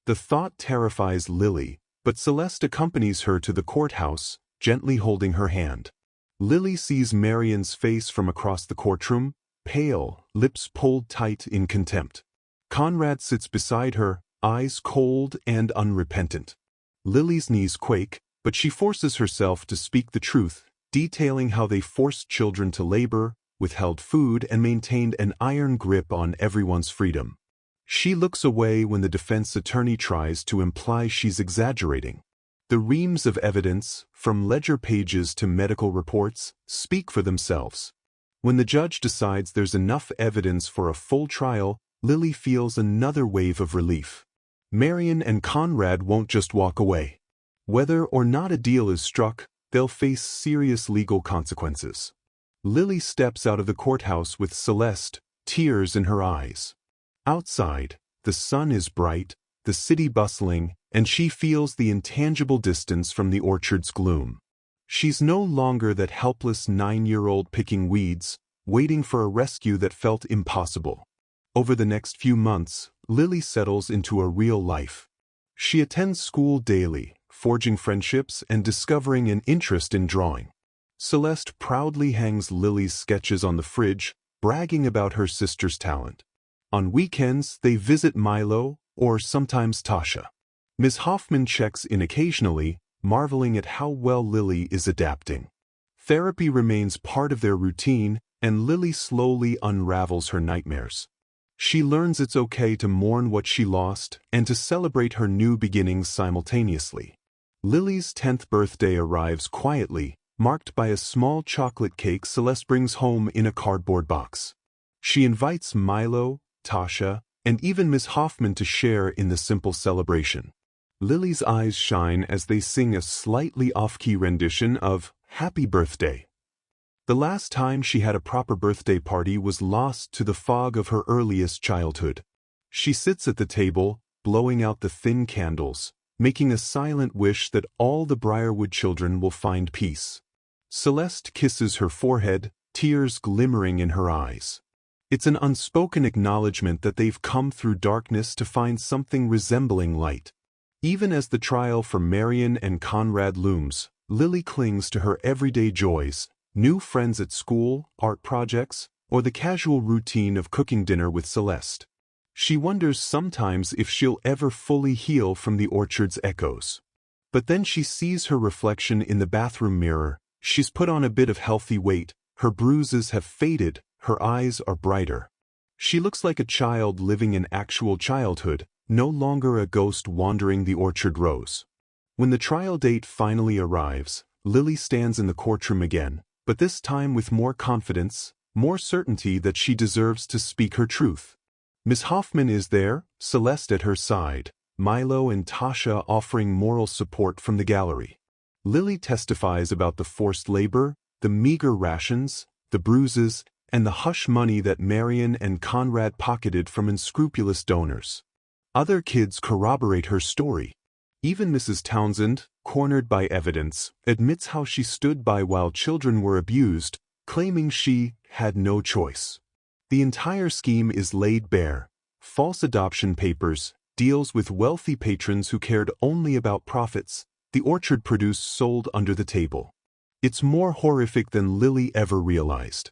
The thought terrifies Lily, but Celeste accompanies her to the courthouse, gently holding her hand. Lily sees Marian's face from across the courtroom, pale, lips pulled tight in contempt. Conrad sits beside her, eyes cold and unrepentant. Lily's knees quake, but she forces herself to speak the truth, detailing how they forced children to labor, withheld food, and maintained an iron grip on everyone's freedom. She looks away when the defense attorney tries to imply she's exaggerating. The reams of evidence, from ledger pages to medical reports, speak for themselves. When the judge decides there's enough evidence for a full trial, Lily feels another wave of relief. Marian and Conrad won't just walk away. Whether or not a deal is struck, they'll face serious legal consequences. Lily steps out of the courthouse with Celeste, tears in her eyes. Outside, the sun is bright, the city bustling, and she feels the intangible distance from the orchard's gloom. She's no longer that helpless 9-year-old picking weeds, waiting for a rescue that felt impossible. Over the next few months, Lily settles into a real life. She attends school daily, forging friendships and discovering an interest in drawing. Celeste proudly hangs Lily's sketches on the fridge, bragging about her sister's talent. On weekends, they visit Milo, or sometimes Tasha. Ms. Hoffman checks in occasionally, marveling at how well Lily is adapting. Therapy remains part of their routine, and Lily slowly unravels her nightmares. She learns it's okay to mourn what she lost and to celebrate her new beginnings simultaneously. Lily's 10th birthday arrives quietly, marked by a small chocolate cake Celeste brings home in a cardboard box. She invites Milo, Tasha, and even Miss Hoffman to share in the simple celebration. Lily's eyes shine as they sing a slightly off-key rendition of Happy Birthday. The last time she had a proper birthday party was lost to the fog of her earliest childhood. She sits at the table, blowing out the thin candles, making a silent wish that all the Briarwood children will find peace. Celeste kisses her forehead, tears glimmering in her eyes. It's an unspoken acknowledgement that they've come through darkness to find something resembling light. Even as the trial for Marian and Conrad looms, Lily clings to her everyday joys, new friends at school, art projects, or the casual routine of cooking dinner with Celeste. She wonders sometimes if she'll ever fully heal from the orchard's echoes. But then she sees her reflection in the bathroom mirror. She's put on a bit of healthy weight, her bruises have faded, her eyes are brighter. She looks like a child living in actual childhood, no longer a ghost wandering the orchard rows. When the trial date finally arrives, Lily stands in the courtroom again, but this time with more confidence, more certainty that she deserves to speak her truth. Miss Hoffman is there, Celeste at her side, Milo and Tasha offering moral support from the gallery. Lily testifies about the forced labor, the meager rations, the bruises, and the hush money that Marian and Conrad pocketed from unscrupulous donors. Other kids corroborate her story. Even Mrs. Townsend, cornered by evidence, admits how she stood by while children were abused, claiming she had no choice. The entire scheme is laid bare. False adoption papers, deals with wealthy patrons who cared only about profits, the orchard produce sold under the table. It's more horrific than Lily ever realized.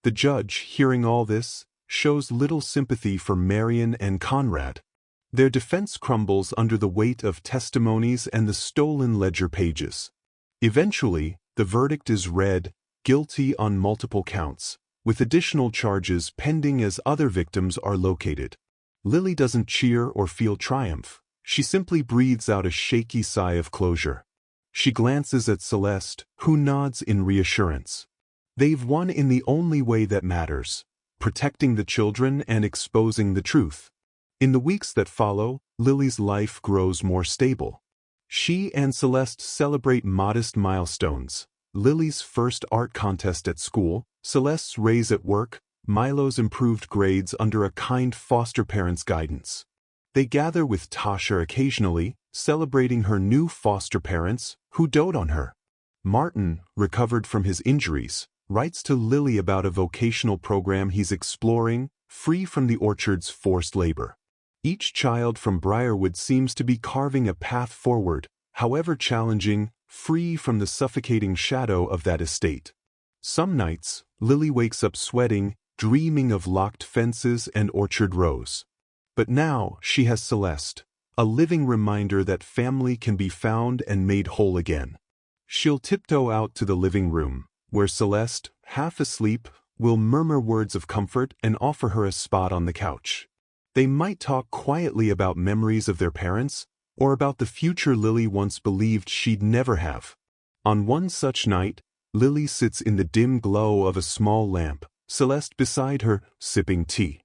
The judge, hearing all this, shows little sympathy for Marian and Conrad. Their defense crumbles under the weight of testimonies and the stolen ledger pages. Eventually, the verdict is read, guilty on multiple counts, with additional charges pending as other victims are located. Lily doesn't cheer or feel triumph. She simply breathes out a shaky sigh of closure. She glances at Celeste, who nods in reassurance. They've won in the only way that matters, protecting the children and exposing the truth. In the weeks that follow, Lily's life grows more stable. She and Celeste celebrate modest milestones. Lily's first art contest at school, Celeste's raise at work, Milo's improved grades under a kind foster parent's guidance. They gather with Tasha occasionally, celebrating her new foster parents, who dote on her. Martin, recovered from his injuries, writes to Lily about a vocational program he's exploring, free from the orchard's forced labor. Each child from Briarwood seems to be carving a path forward, however challenging, free from the suffocating shadow of that estate. Some nights, Lily wakes up sweating, dreaming of locked fences and orchard rows. But now she has Celeste, a living reminder that family can be found and made whole again. She'll tiptoe out to the living room, where Celeste, half asleep, will murmur words of comfort and offer her a spot on the couch. They might talk quietly about memories of their parents, or about the future Lily once believed she'd never have. On one such night, Lily sits in the dim glow of a small lamp, Celeste beside her, sipping tea.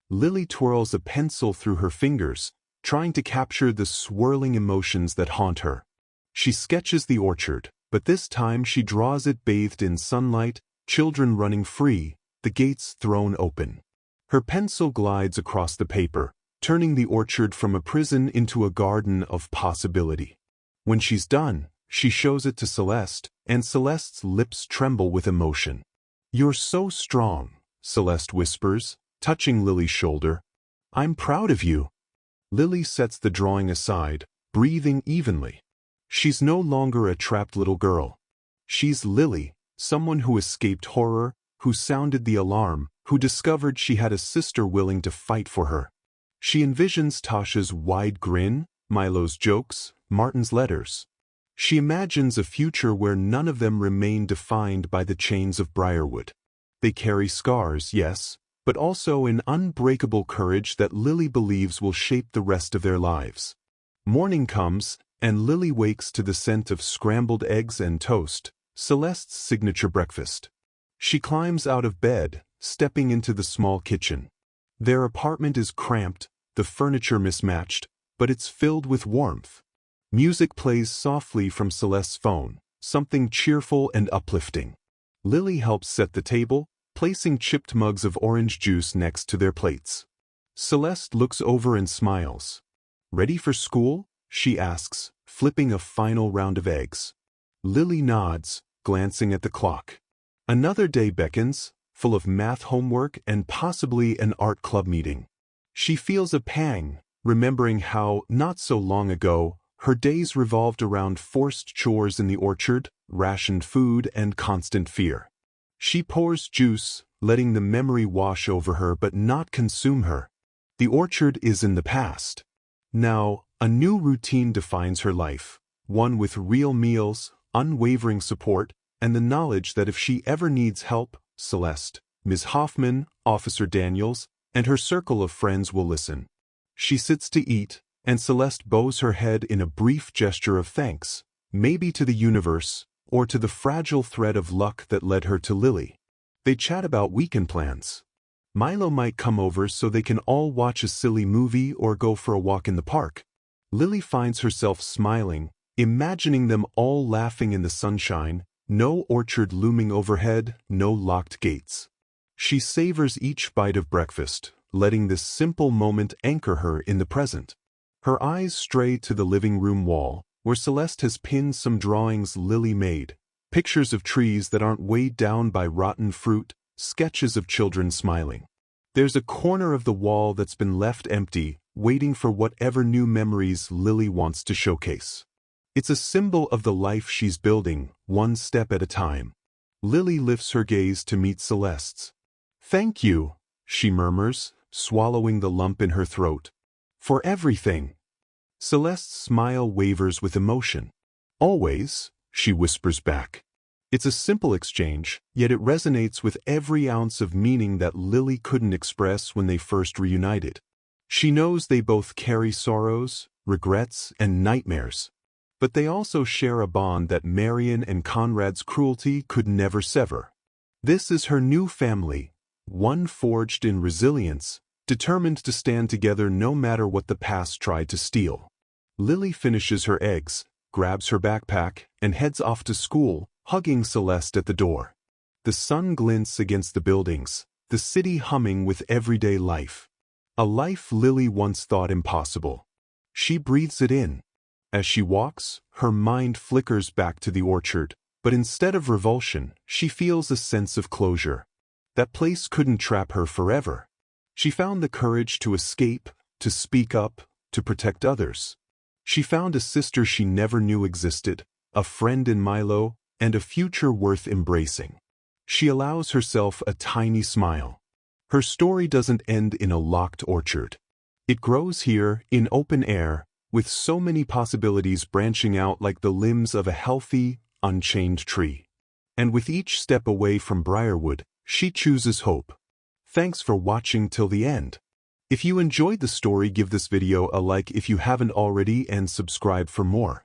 Lily twirls a pencil through her fingers, trying to capture the swirling emotions that haunt her. She sketches the orchard, but this time she draws it bathed in sunlight, children running free, the gates thrown open. Her pencil glides across the paper, turning the orchard from a prison into a garden of possibility. When she's done, she shows it to Celeste, and Celeste's lips tremble with emotion. "You're so strong," Celeste whispers, touching Lily's shoulder. "I'm proud of you." Lily sets the drawing aside, breathing evenly. She's no longer a trapped little girl. She's Lily, someone who escaped horror, who sounded the alarm, who discovered she had a sister willing to fight for her. She envisions Tasha's wide grin, Milo's jokes, Martin's letters. She imagines a future where none of them remain defined by the chains of Briarwood. They carry scars, yes, but also an unbreakable courage that Lily believes will shape the rest of their lives. Morning comes, and Lily wakes to the scent of scrambled eggs and toast, Celeste's signature breakfast. She climbs out of bed, stepping into the small kitchen. Their apartment is cramped, the furniture mismatched, but it's filled with warmth. Music plays softly from Celeste's phone, something cheerful and uplifting. Lily helps set the table, placing chipped mugs of orange juice next to their plates. Celeste looks over and smiles. "Ready for school?" she asks, flipping a final round of eggs. Lily nods, glancing at the clock. Another day beckons, full of math homework and possibly an art club meeting. She feels a pang, remembering how, not so long ago, her days revolved around forced chores in the orchard, rationed food, and constant fear. She pours juice, letting the memory wash over her but not consume her. The orchard is in the past. Now, a new routine defines her life, one with real meals, unwavering support, and the knowledge that if she ever needs help, Celeste, Ms. Hoffman, Officer Daniels, and her circle of friends will listen. She sits to eat, and Celeste bows her head in a brief gesture of thanks, maybe to the universe, or to the fragile thread of luck that led her to Lily. They chat about weekend plans. Milo might come over so they can all watch a silly movie or go for a walk in the park. Lily finds herself smiling, imagining them all laughing in the sunshine, no orchard looming overhead, no locked gates. She savors each bite of breakfast, letting this simple moment anchor her in the present. Her eyes stray to the living room wall, where Celeste has pinned some drawings Lily made, pictures of trees that aren't weighed down by rotten fruit, sketches of children smiling. There's a corner of the wall that's been left empty, waiting for whatever new memories Lily wants to showcase. It's a symbol of the life she's building, one step at a time. Lily lifts her gaze to meet Celeste's. "Thank you," she murmurs, swallowing the lump in her throat. "For everything." Celeste's smile wavers with emotion. "Always," she whispers back. It's a simple exchange, yet it resonates with every ounce of meaning that Lily couldn't express when they first reunited. She knows they both carry sorrows, regrets, and nightmares. But they also share a bond that Marian and Conrad's cruelty could never sever. This is her new family, one forged in resilience, determined to stand together no matter what the past tried to steal. Lily finishes her eggs, grabs her backpack, and heads off to school, hugging Celeste at the door. The sun glints against the buildings, the city humming with everyday life. A life Lily once thought impossible. She breathes it in. As she walks, her mind flickers back to the orchard, but instead of revulsion, she feels a sense of closure. That place couldn't trap her forever. She found the courage to escape, to speak up, to protect others. She found a sister she never knew existed, a friend in Milo, and a future worth embracing. She allows herself a tiny smile. Her story doesn't end in a locked orchard. It grows here, in open air, with so many possibilities branching out like the limbs of a healthy, unchained tree. And with each step away from Briarwood, she chooses hope. Thanks for watching till the end. If you enjoyed the story, give this video a like if you haven't already and subscribe for more.